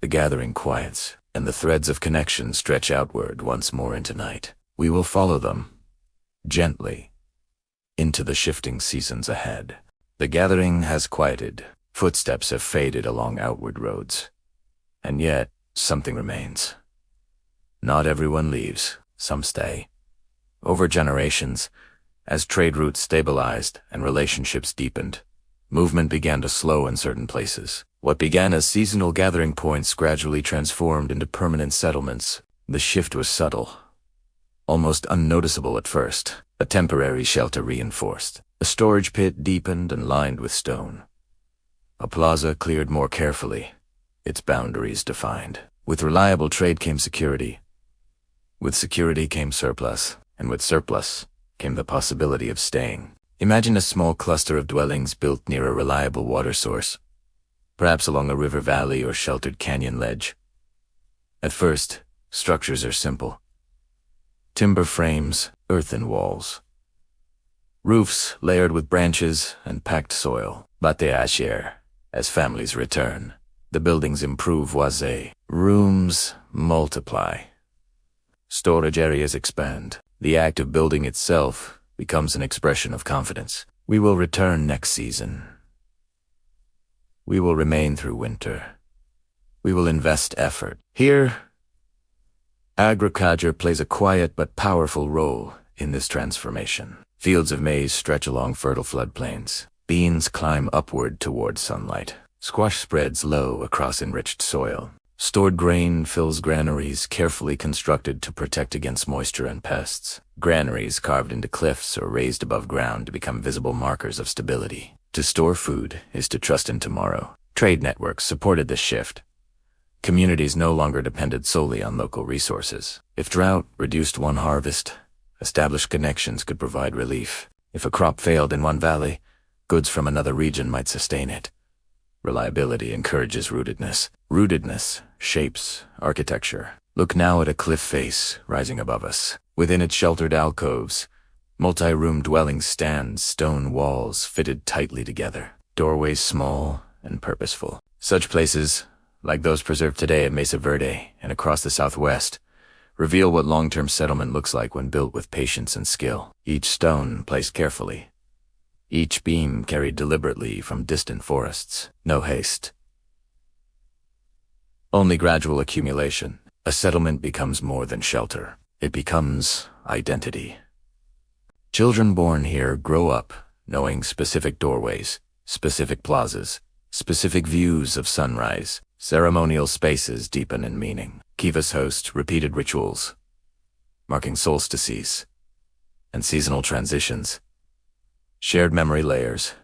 The gathering quiets, and the threads of connection stretch outward once more into night. We will follow them, gently, into the shifting seasons ahead. The gathering has quieted. Footsteps have faded along outward roads. And yet, something remains. Not everyone leaves. Some stay. Over generations, as trade routes stabilized and relationships deepened, movement began to slow in certain places. What began as seasonal gathering points gradually transformed into permanent settlements. The shift was subtle, almost unnoticeable at first. A temporary shelter reinforced. A storage pit deepened and lined with stone. A plaza cleared more carefully, its boundaries defined. With reliable trade came security. With security came surplus, and with surplus came the possibility of staying. Imagine a small cluster of dwellings built near a reliable water source, perhaps along a river valley or sheltered canyon ledge. At first, structures are simple. Timber frames, earthen walls. Roofs layered with branches and packed soil. Plateaus, as families return. The buildings improve voisé. Rooms multiply. Storage areas expand. The act of building itself becomes an expression of confidence. We will return next season. We will remain through winter. We will invest effort. Here, agriculture plays a quiet but powerful role in this transformation. Fields of maize stretch along fertile floodplains. Beans climb upward toward sunlight. Squash spreads low across enriched soil. Stored grain fills granaries carefully constructed to protect against moisture and pests. Granaries carved into cliffs or raised above ground to become visible markers of stability. To store food is to trust in tomorrow. Trade networks supported this shift. Communities no longer depended solely on local resources. If drought reduced one harvest, established connections could provide relief. If a crop failed in one valley, goods from another region might sustain it. Reliability encourages rootedness. Rootedness shapes architecture. Look now at a cliff face rising above us. Within its sheltered alcoves, multi-room dwellings stand, stone walls fitted tightly together. Doorways small and purposeful. Such places, like those preserved today at Mesa Verde and across the Southwest, reveal what long-term settlement looks like when built with patience and skill. Each stone placed carefully. Each beam carried deliberately from distant forests. No haste. Only gradual accumulation. A settlement becomes more than shelter. It becomes identity. Children born here grow up knowing specific doorways, specific plazas, specific views of sunrise. Ceremonial spaces deepen in meaning. Kivas host repeated rituals, marking solstices and seasonal transitions. Shared memory layers.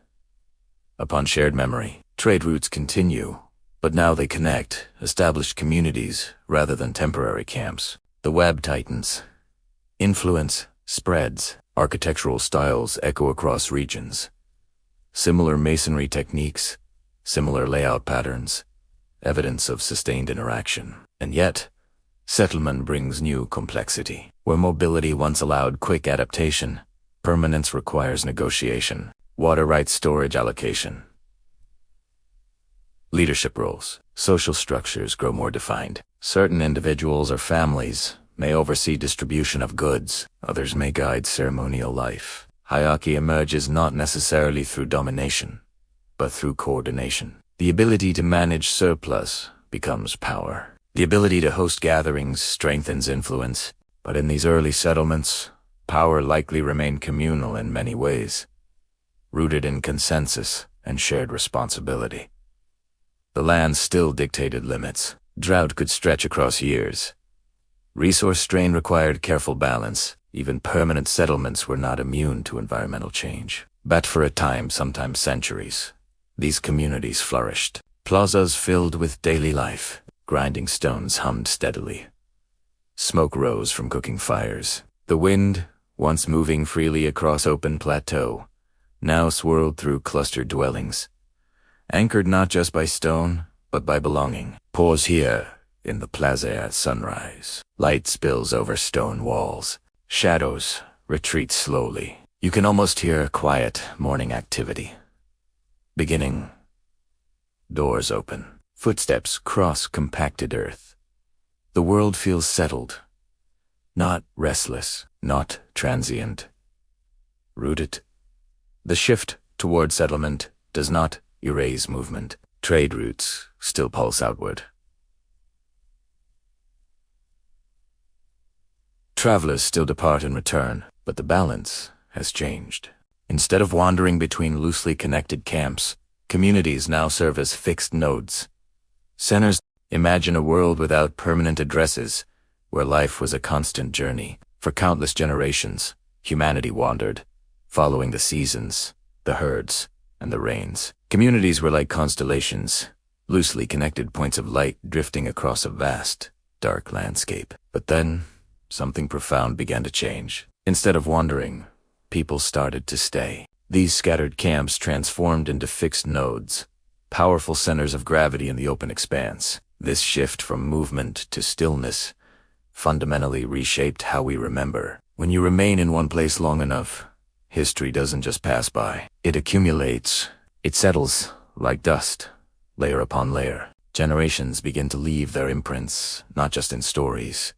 Upon shared memory, trade routes continue, but now they connect established communities rather than temporary camps. The web tightens. Influence spreads. Architectural styles echo across regions. Similar masonry techniques, similar layout patterns, evidence of sustained interaction. And yet, settlement brings new complexity. Where mobility once allowed quick adaptation, permanence requires negotiation. Water rights storage allocation. Leadership roles. Social structures grow more defined. Certain individuals or families may oversee distribution of goods. Others may guide ceremonial life. Hierarchy emerges not necessarily through domination, but through coordination. The ability to manage surplus becomes power. The ability to host gatherings strengthens influence. But in these early settlements, power likely remained communal in many ways, rooted in consensus and shared responsibility. The land still dictated limits. Drought could stretch across years. Resource strain required careful balance. Even permanent settlements were not immune to environmental change. But for a time, sometimes centuries, these communities flourished. Plazas filled with daily life. Grinding stones hummed steadily. Smoke rose from cooking fires. The wind, once moving freely across open plateau, now swirled through clustered dwellings, anchored not just by stone, but by belonging. Pause here, in the plaza at sunrise. Light spills over stone walls. Shadows retreat slowly. You can almost hear quiet morning activity. Beginning. Doors open. Footsteps cross compacted earth. The world feels settled. Not restless, not transient. Rooted. The shift toward settlement does not erase movement. Trade routes still pulse outward. Travelers still depart and return, but the balance has changed. Instead of wandering between loosely connected camps, communities now serve as fixed nodes. Centers. Imagine a world without permanent addresses, where life was a constant journey. For countless generations, humanity wandered, following the seasons, the herds, and the rains. Communities were like constellations, loosely connected points of light drifting across a vast, dark landscape. But then, something profound began to change. Instead of wandering, people started to stay. These scattered camps transformed into fixed nodes, powerful centers of gravity in the open expanse. This shift from movement to stillness fundamentally reshaped how we remember. When you remain in one place long enough, history doesn't just pass by. It accumulates. It settles like dust, layer upon layer. Generations begin to leave their imprints, not just in stories,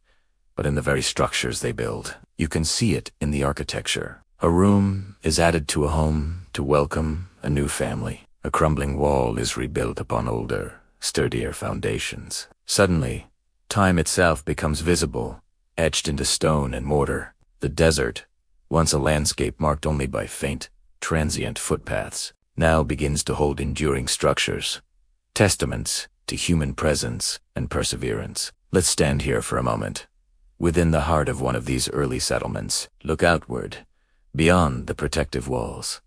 but in the very structures they build. You can see it in the architecture. A room is added to a home to welcome a new family. A crumbling wall is rebuilt upon older, sturdier foundations. Suddenly, time itself becomes visible, etched into stone and mortar. The desert, once a landscape marked only by faint, transient footpaths, now begins to hold enduring structures, testaments to human presence and perseverance. Let's stand here for a moment. Within the heart of one of these early settlements, look outward, beyond the protective walls.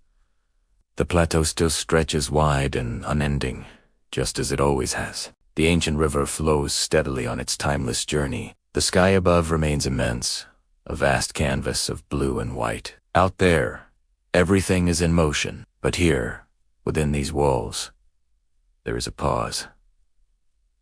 The plateau still stretches wide and unending, just as it always has. The ancient river flows steadily on its timeless journey. The sky above remains immense, a vast canvas of blue and white. Out there, everything is in motion. But here, within these walls, there is a pause,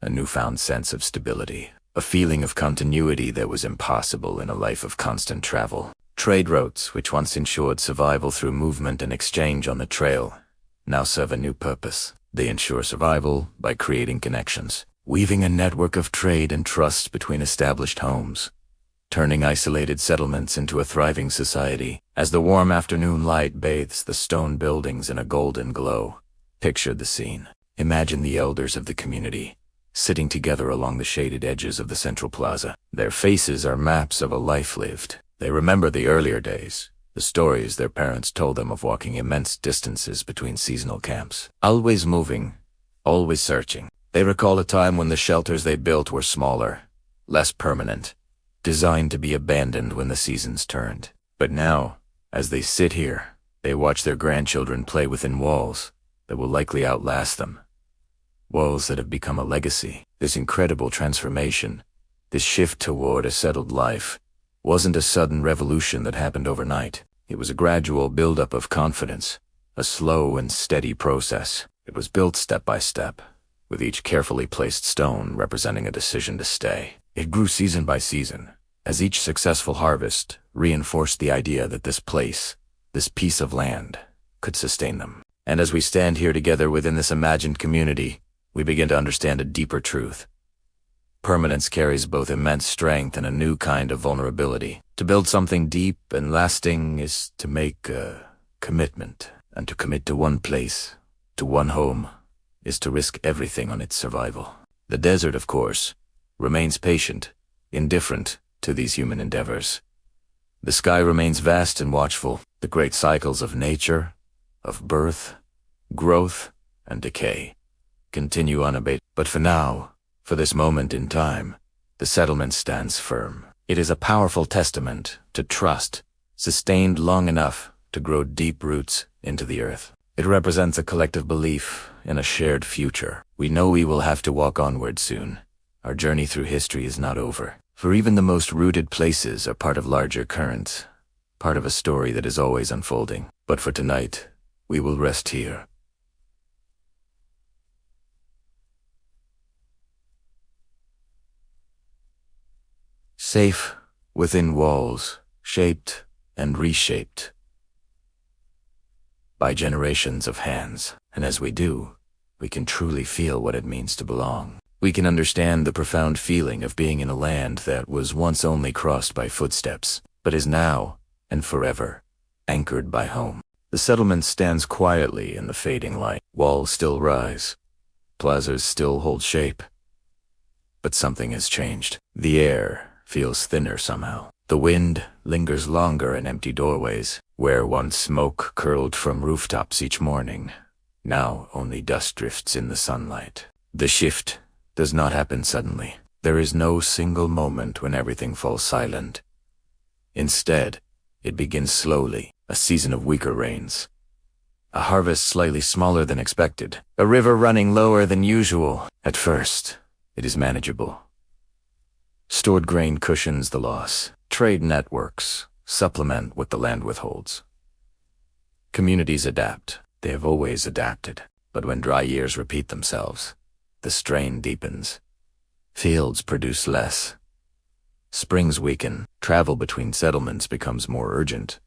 a newfound sense of stability, a feeling of continuity that was impossible in a life of constant travel. Trade routes, which once ensured survival through movement and exchange on the trail, now serve a new purpose. They ensure survival by creating connections, weaving a network of trade and trust between established homes, turning isolated settlements into a thriving society. As the warm afternoon light bathes the stone buildings in a golden glow, picture the scene. Imagine the elders of the community, sitting together along the shaded edges of the central plaza. Their faces are maps of a life lived. They remember the earlier days, the stories their parents told them of walking immense distances between seasonal camps. Always moving, always searching. They recall a time when the shelters they built were smaller, less permanent, designed to be abandoned when the seasons turned. But now, as they sit here, they watch their grandchildren play within walls that will likely outlast them. Walls that have become a legacy. This incredible transformation, this shift toward a settled life, wasn't a sudden revolution that happened overnight. It was a gradual buildup of confidence, a slow and steady process. It was built step by step, with each carefully placed stone representing a decision to stay. It grew season by season, as each successful harvest reinforced the idea that this place, this piece of land, could sustain them. And as we stand here together within this imagined community, we begin to understand a deeper truth. Permanence carries both immense strength and a new kind of vulnerability. To build something deep and lasting is to make a commitment, and to commit to one place, to one home, is to risk everything on its survival. The desert, of course, remains patient, indifferent to these human endeavors. The sky remains vast and watchful. The great cycles of nature, of birth, growth, and decay continue unabated. But for now, for this moment in time, the settlement stands firm. It is a powerful testament to trust, sustained long enough to grow deep roots into the earth. It represents a collective belief in a shared future. We know we will have to walk onward soon. Our journey through history is not over. For even the most rooted places are part of larger currents, part of a story that is always unfolding. But for tonight, we will rest here. Safe within walls, shaped and reshaped by generations of hands. And as we do, we can truly feel what it means to belong. We can understand the profound feeling of being in a land that was once only crossed by footsteps, but is now, and forever, anchored by home. The settlement stands quietly in the fading light. Walls still rise. Plazas still hold shape. But something has changed. The air feels thinner somehow. The wind lingers longer in empty doorways, where once smoke curled from rooftops each morning. Now only dust drifts in the sunlight. The shift does not happen suddenly. There is no single moment when everything falls silent. Instead, it begins slowly, a season of weaker rains. A harvest slightly smaller than expected. A river running lower than usual. At first, it is manageable. Stored grain cushions the loss. Trade networks supplement what the land withholds. Communities adapt. They have always adapted. But when dry years repeat themselves, the strain deepens. Fields produce less. Springs weaken. Travel between settlements becomes more urgent.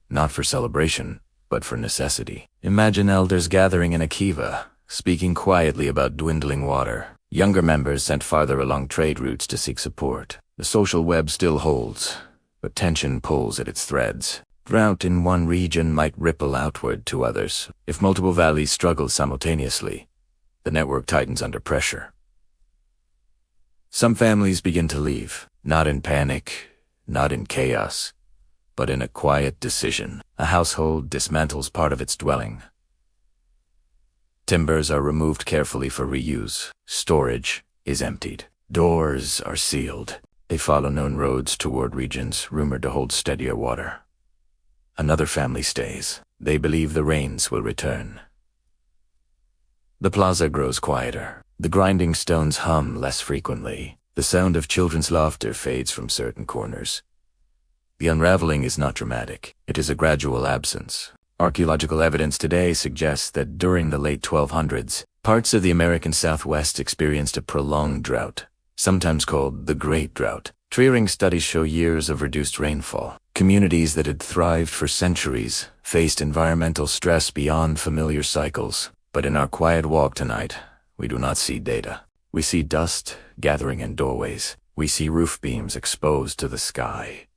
Not for celebration, but for necessity. Imagine elders gathering in a kiva, speaking quietly about dwindling water. Younger members sent farther along trade routes to seek support. The social web still holds, but tension pulls at its threads. Drought in one region might ripple outward to others. If multiple valleys struggle simultaneously, the network tightens under pressure. Some families begin to leave, not in panic, not in chaos, but in a quiet decision. A household dismantles part of its dwelling. Timbers are removed carefully for reuse. Storage is emptied. Doors are sealed. They follow known roads toward regions rumored to hold steadier water. Another family stays. They believe the rains will return. The plaza grows quieter. The grinding stones hum less frequently. The sound of children's laughter fades from certain corners. The unraveling is not dramatic. It is a gradual absence. Archaeological evidence today suggests that during the late 1200s, parts of the American Southwest experienced a prolonged drought, sometimes called the Great Drought. Tree-ring studies show years of reduced rainfall. Communities that had thrived for centuries faced environmental stress beyond familiar cycles. But in our quiet walk tonight, we do not see data. We see dust gathering in doorways. We see roof beams exposed to the sky.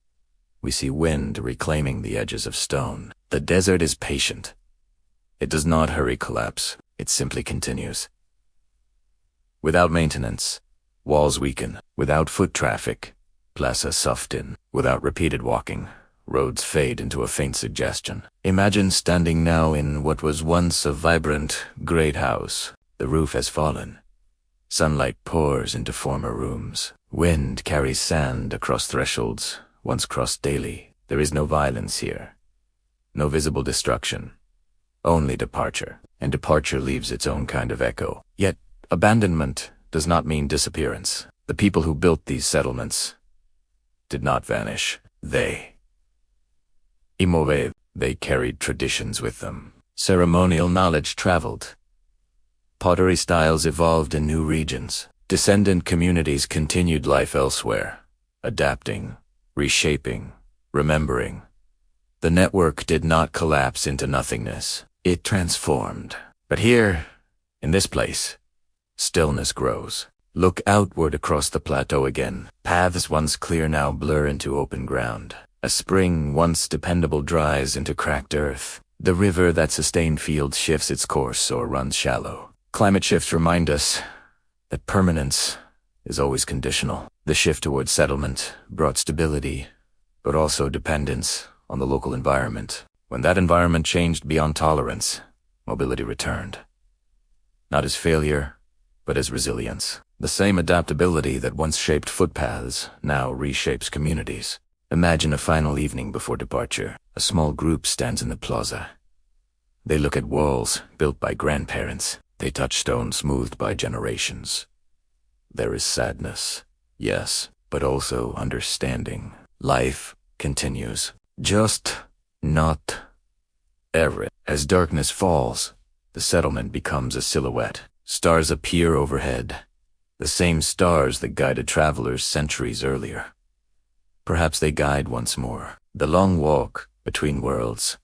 We see wind reclaiming the edges of stone. The desert is patient. It does not hurry collapse. It simply continues. Without maintenance, walls weaken. Without foot traffic, plazas soften. Without repeated walking, roads fade into a faint suggestion. Imagine standing now in what was once a vibrant, great house. The roof has fallen. Sunlight pours into former rooms. Wind carries sand across thresholds once crossed daily. There is no violence here. No visible destruction. Only departure. And departure leaves its own kind of echo. Yet, abandonment does not mean disappearance. The people who built these settlements did not vanish. They carried traditions with them. Ceremonial knowledge traveled. Pottery styles evolved in new regions. Descendant communities continued life elsewhere, adapting, reshaping, remembering. The network did not collapse into nothingness. It transformed. But here, in this place, stillness grows. Look outward across the plateau again. Paths once clear now blur into open ground. A spring once dependable dries into cracked earth. The river that sustained fields shifts its course or runs shallow. Climate shifts remind us that permanence is always conditional. The shift towards settlement brought stability, but also dependence on the local environment. When that environment changed beyond tolerance, mobility returned. Not as failure, but as resilience. The same adaptability that once shaped footpaths now reshapes communities. Imagine a final evening before departure. A small group stands in the plaza. They look at walls built by grandparents. They touch stone smoothed by generations. There is sadness, yes, but also understanding. Life continues. Just not ever. As darkness falls, the settlement becomes a silhouette. Stars appear overhead, the same stars that guided travelers centuries earlier. Perhaps they guide once more. The long walk between worlds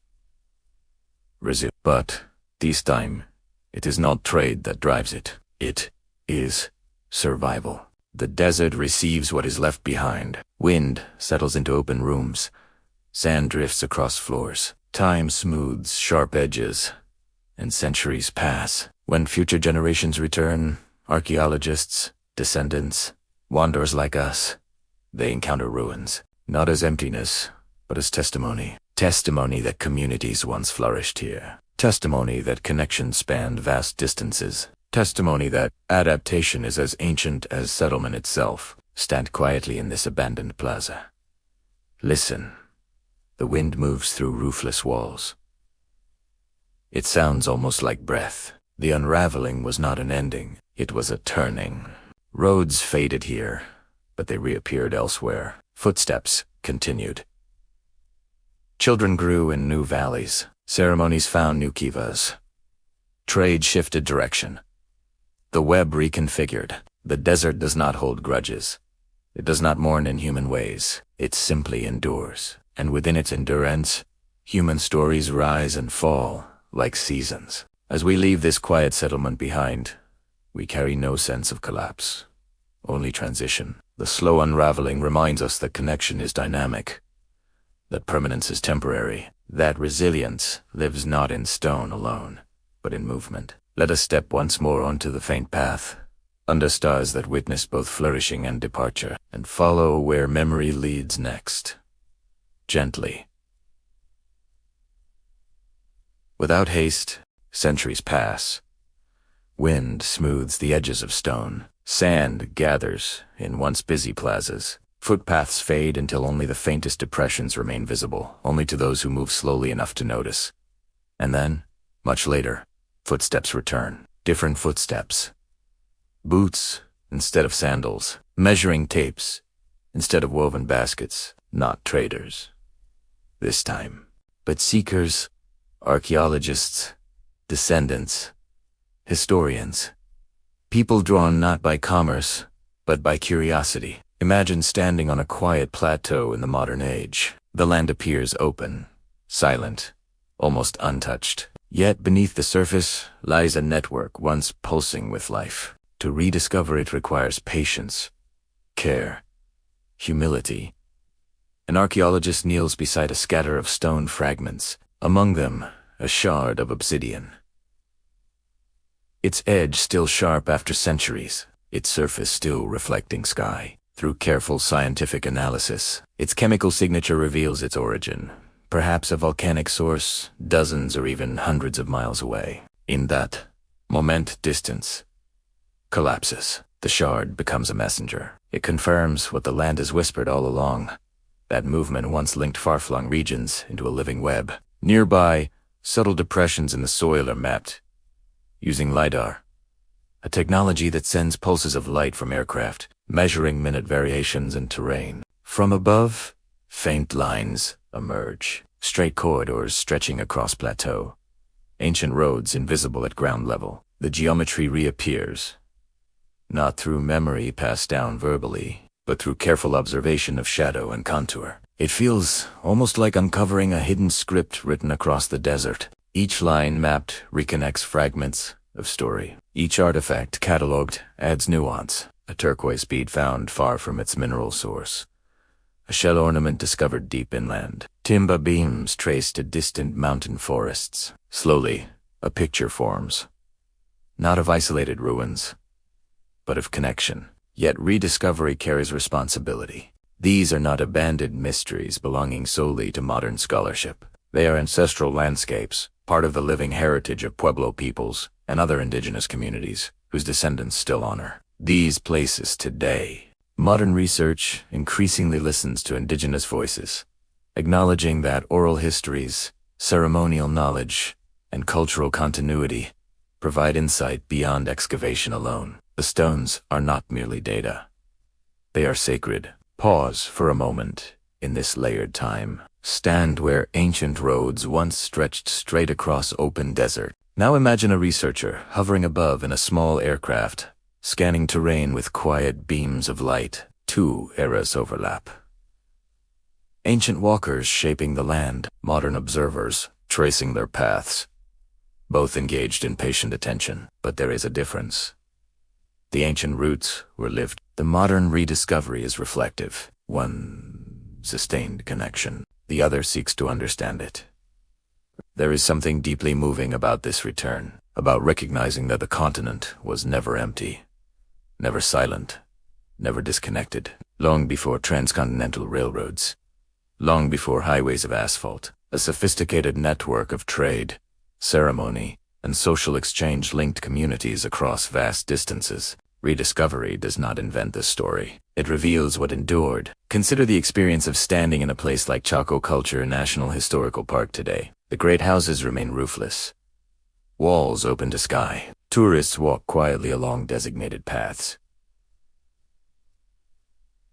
resumes. But this time, it is not trade that drives it. It is survival. The desert receives what is left behind. Wind settles into open rooms. Sand drifts across floors. Time smooths sharp edges, and centuries pass. When future generations return, archaeologists, descendants, wanderers like us, they encounter ruins, not as emptiness, but as testimony. Testimony that communities once flourished here. Testimony that connections spanned vast distances. Testimony that adaptation is as ancient as settlement itself. Stand quietly in this abandoned plaza. Listen. The wind moves through roofless walls. It sounds almost like breath. The unraveling was not an ending. It was a turning. Roads faded here, but they reappeared elsewhere. Footsteps continued. Children grew in new valleys. Ceremonies found new kivas. Trade shifted direction. The web reconfigured. The desert does not hold grudges. It does not mourn in human ways. It simply endures. And within its endurance, human stories rise and fall like seasons. As we leave this quiet settlement behind, we carry no sense of collapse, only transition. The slow unraveling reminds us that connection is dynamic, that permanence is temporary, that resilience lives not in stone alone, but in movement. Let us step once more onto the faint path, under stars that witness both flourishing and departure, and follow where memory leads next. Gently. Without haste, centuries pass. Wind smooths the edges of stone. Sand gathers in once busy plazas. Footpaths fade until only the faintest depressions remain visible, only to those who move slowly enough to notice. And then, much later, footsteps return. Different footsteps. Boots instead of sandals. Measuring tapes instead of woven baskets. Not traders. This time. But seekers, archaeologists, descendants, historians. People drawn not by commerce, but by curiosity. Imagine standing on a quiet plateau in the modern age. The land appears open, silent, almost untouched. Yet beneath the surface lies a network once pulsing with life. To rediscover it requires patience, care, humility. An archaeologist kneels beside a scatter of stone fragments, among them a shard of obsidian. Its edge still sharp after centuries, its surface still reflecting sky. Through careful scientific analysis, its chemical signature reveals its origin, perhaps a volcanic source, dozens or even hundreds of miles away. In that moment, distance collapses. The shard becomes a messenger. It confirms what the land has whispered all along. That movement once linked far-flung regions into a living web. Nearby, subtle depressions in the soil are mapped using LiDAR, a technology that sends pulses of light from aircraft, measuring minute variations in terrain. From above, faint lines emerge, straight corridors stretching across plateau, ancient roads invisible at ground level. The geometry reappears, not through memory passed down verbally, but through careful observation of shadow and contour. It feels almost like uncovering a hidden script written across the desert. Each line mapped reconnects fragments of story. Each artifact catalogued adds nuance. A turquoise bead found far from its mineral source. A shell ornament discovered deep inland. Timber beams traced to distant mountain forests. Slowly, a picture forms. Not of isolated ruins, but of connection. Yet rediscovery carries responsibility. These are not abandoned mysteries belonging solely to modern scholarship. They are ancestral landscapes, part of the living heritage of Pueblo peoples and other indigenous communities whose descendants still honor these places today. Modern research increasingly listens to indigenous voices, acknowledging that oral histories, ceremonial knowledge, and cultural continuity provide insight beyond excavation alone. The stones are not merely data. They are sacred. Pause for a moment in this layered time. Stand where ancient roads once stretched straight across open desert. Now imagine a researcher hovering above in a small aircraft, scanning terrain with quiet beams of light. Two eras overlap. Ancient walkers shaping the land, modern observers tracing their paths. Both engaged in patient attention, but there is a difference. The ancient roots were lived. The modern rediscovery is reflective. One sustained connection. The other seeks to understand it. There is something deeply moving about this return, about recognizing that the continent was never empty, never silent, never disconnected. Long before transcontinental railroads, long before highways of asphalt, a sophisticated network of trade, ceremony, and social exchange linked communities across vast distances. Rediscovery does not invent this story. It reveals what endured. Consider the experience of standing in a place like Chaco Culture National Historical Park today. The great houses remain roofless. Walls open to sky. Tourists walk quietly along designated paths.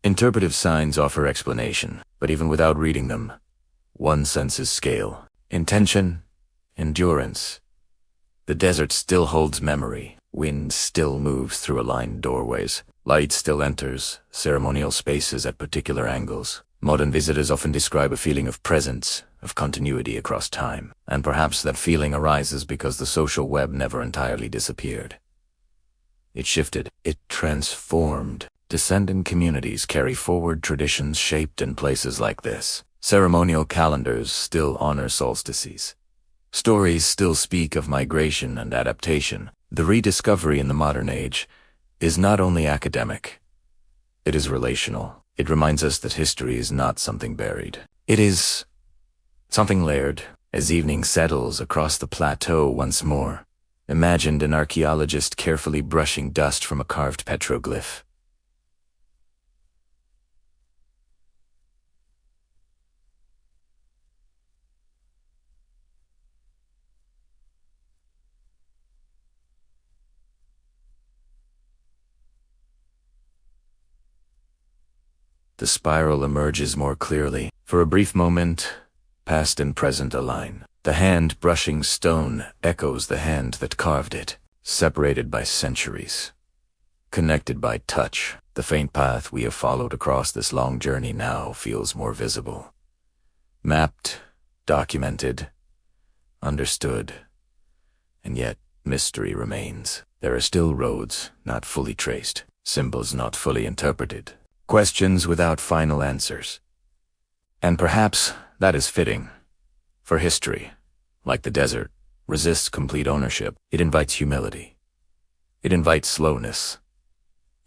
Interpretive signs offer explanation, but even without reading them, one senses scale, intention, endurance. The desert still holds memory. Wind still moves through aligned doorways. Light still enters ceremonial spaces at particular angles. Modern visitors often describe a feeling of presence, of continuity across time. And perhaps that feeling arises because the social web never entirely disappeared. It shifted. It transformed. Descendant communities carry forward traditions shaped in places like this. Ceremonial calendars still honor solstices. Stories still speak of migration and adaptation. The rediscovery in the modern age is not only academic, it is relational. It reminds us that history is not something buried. It is something layered. As evening settles across the plateau once more, imagined an archaeologist carefully brushing dust from a carved petroglyph. The spiral emerges more clearly. For a brief moment, past and present align. The hand brushing stone echoes the hand that carved it, separated by centuries. Connected by touch, the faint path we have followed across this long journey now feels more visible. Mapped, documented, understood, and yet mystery remains. There are still roads not fully traced, symbols not fully interpreted. Questions without final answers. And perhaps that is fitting. For history, like the desert, resists complete ownership. It invites humility. It invites slowness.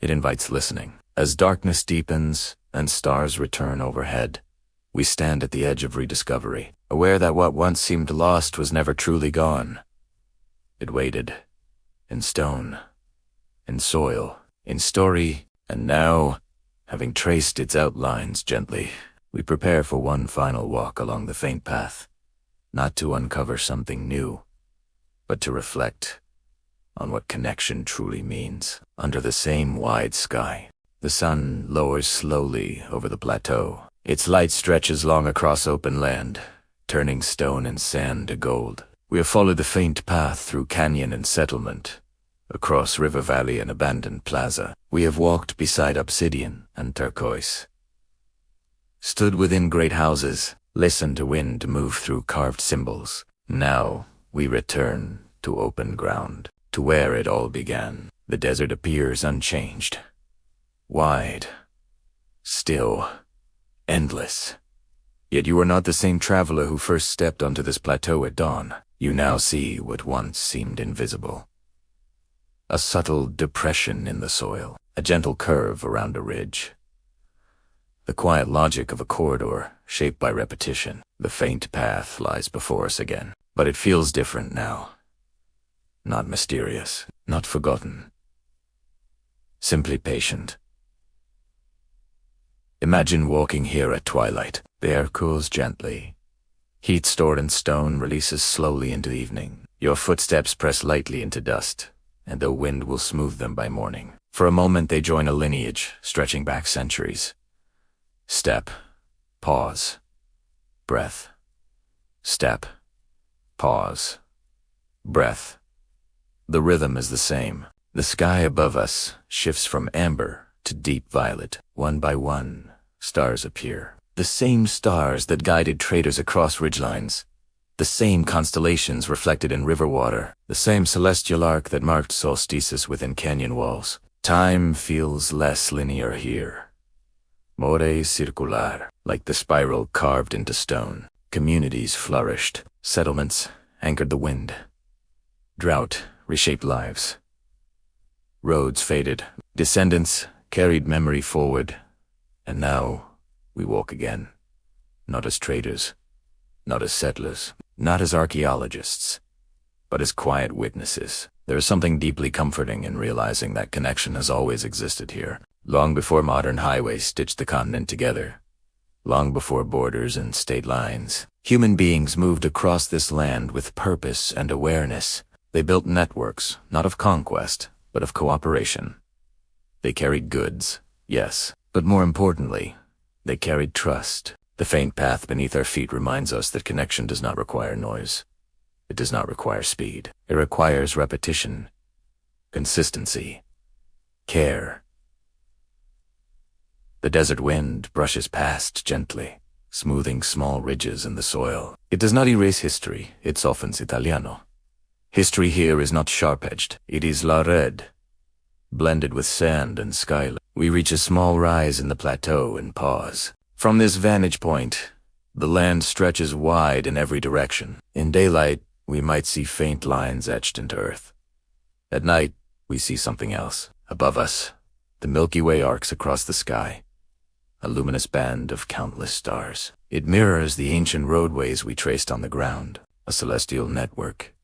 It invites listening. As darkness deepens and stars return overhead, we stand at the edge of rediscovery, aware that what once seemed lost was never truly gone. It waited, in stone, in soil, in story, and now, having traced its outlines gently, we prepare for one final walk along the faint path, not to uncover something new, but to reflect on what connection truly means. Under the same wide sky, the sun lowers slowly over the plateau. Its light stretches long across open land, turning stone and sand to gold. We have followed the faint path through canyon and settlement, across river valley and abandoned plaza. We have walked beside obsidian and turquoise, stood within great houses, listened to wind move through carved symbols. Now we return to open ground, to where it all began. The desert appears unchanged, wide, still, endless. Yet you are not the same traveler who first stepped onto this plateau at dawn. You now see what once seemed invisible. A subtle depression in the soil, a gentle curve around a ridge. The quiet logic of a corridor shaped by repetition. The faint path lies before us again, but it feels different now. Not mysterious, not forgotten. Simply patient. Imagine walking here at twilight. The air cools gently. Heat stored in stone releases slowly into evening. Your footsteps press lightly into dust, and the wind will smooth them by morning. For a moment they join a lineage stretching back centuries. Step, pause, breath. Step, pause, breath. The rhythm is the same. The sky above us shifts from amber to deep violet. One by one, stars appear. The same stars that guided traders across ridgelines. The same constellations reflected in river water. The same celestial arc that marked solstices within canyon walls. Time feels less linear here. More circular, like the spiral carved into stone. Communities flourished. Settlements anchored the wind. Drought reshaped lives. Roads faded. Descendants carried memory forward. And now we walk again. Not as traders, not as settlers, not as archaeologists, but as quiet witnesses. There is something deeply comforting in realizing that connection has always existed here, long before modern highways stitched the continent together, long before borders and state lines. Human beings moved across this land with purpose and awareness. They built networks, not of conquest, but of cooperation. They carried goods, yes, but more importantly, they carried trust. The faint path beneath our feet reminds us that connection does not require noise. It does not require speed. It requires repetition, consistency, care. The desert wind brushes past gently, smoothing small ridges in the soil. It does not erase history, it softens Italiano. History here is not sharp-edged, it is la red, blended with sand and skyline. We reach a small rise in the plateau and pause. From this vantage point, the land stretches wide in every direction. In daylight, we might see faint lines etched into earth. At night, we see something else. Above us, the Milky Way arcs across the sky, a luminous band of countless stars. It mirrors the ancient roadways we traced on the ground, a celestial network.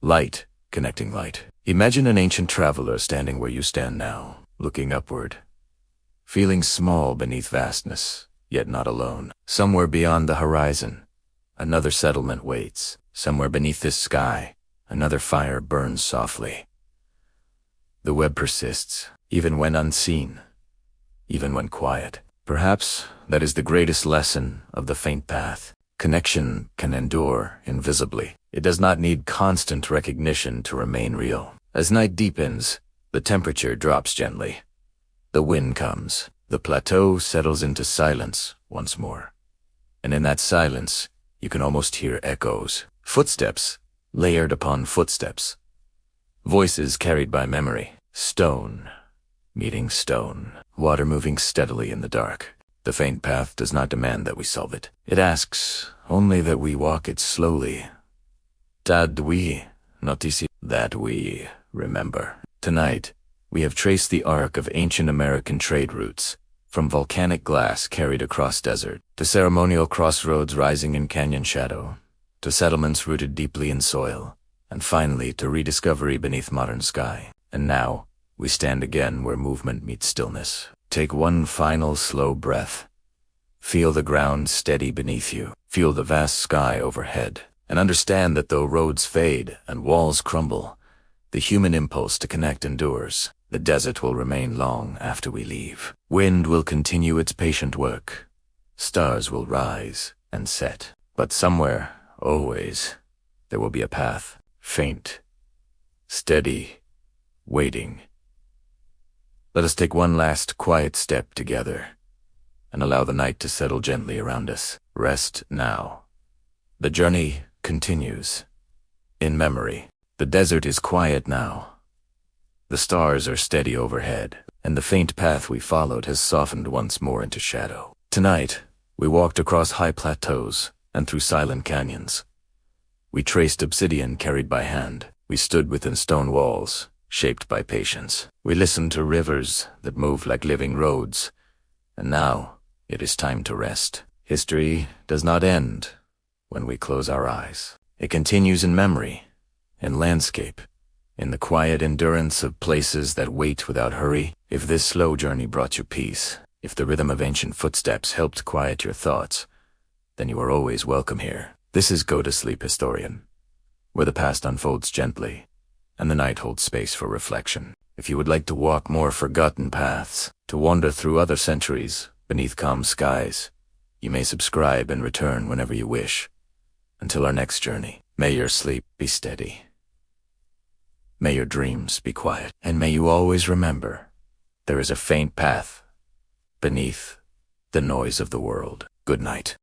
Light connecting light. Imagine an ancient traveler standing where you stand now, looking upward, feeling small beneath vastness, yet not alone. Somewhere beyond the horizon, another settlement waits. Somewhere beneath this sky, another fire burns softly. The web persists, even when unseen, even when quiet. Perhaps that is the greatest lesson of the faint path. Connection can endure invisibly. It does not need constant recognition to remain real. As night deepens, the temperature drops gently. The wind comes. The plateau settles into silence once more. And in that silence, you can almost hear echoes. Footsteps, layered upon footsteps. Voices carried by memory. Stone meeting stone. Water moving steadily in the dark. The faint path does not demand that we solve it. It asks only that we walk it slowly. Tad we notici, that we remember. Tonight, we have traced the arc of ancient American trade routes, from volcanic glass carried across desert, to ceremonial crossroads rising in canyon shadow, to settlements rooted deeply in soil, and finally to rediscovery beneath modern sky. And now, we stand again where movement meets stillness. Take one final slow breath. Feel the ground steady beneath you. Feel the vast sky overhead. And understand that though roads fade and walls crumble, the human impulse to connect endures. The desert will remain long after we leave. Wind will continue its patient work. Stars will rise and set. But somewhere, always, there will be a path. Faint, steady, waiting. Let us take one last quiet step together and allow the night to settle gently around us. Rest now. The journey continues. In memory, the desert is quiet now. The stars are steady overhead, and the faint path we followed has softened once more into shadow. Tonight, we walked across high plateaus and through silent canyons. We traced obsidian carried by hand. We stood within stone walls, shaped by patience. We listened to rivers that moved like living roads. And now, it is time to rest. History does not end when we close our eyes. It continues in memory, in landscape, in the quiet endurance of places that wait without hurry. If this slow journey brought you peace, if the rhythm of ancient footsteps helped quiet your thoughts, then you are always welcome here. This is Go to Sleep, Historian, where the past unfolds gently, and the night holds space for reflection. If you would like to walk more forgotten paths, to wander through other centuries beneath calm skies, you may subscribe and return whenever you wish. Until our next journey, may your sleep be steady. May your dreams be quiet, and may you always remember there is a faint path beneath the noise of the world. Good night.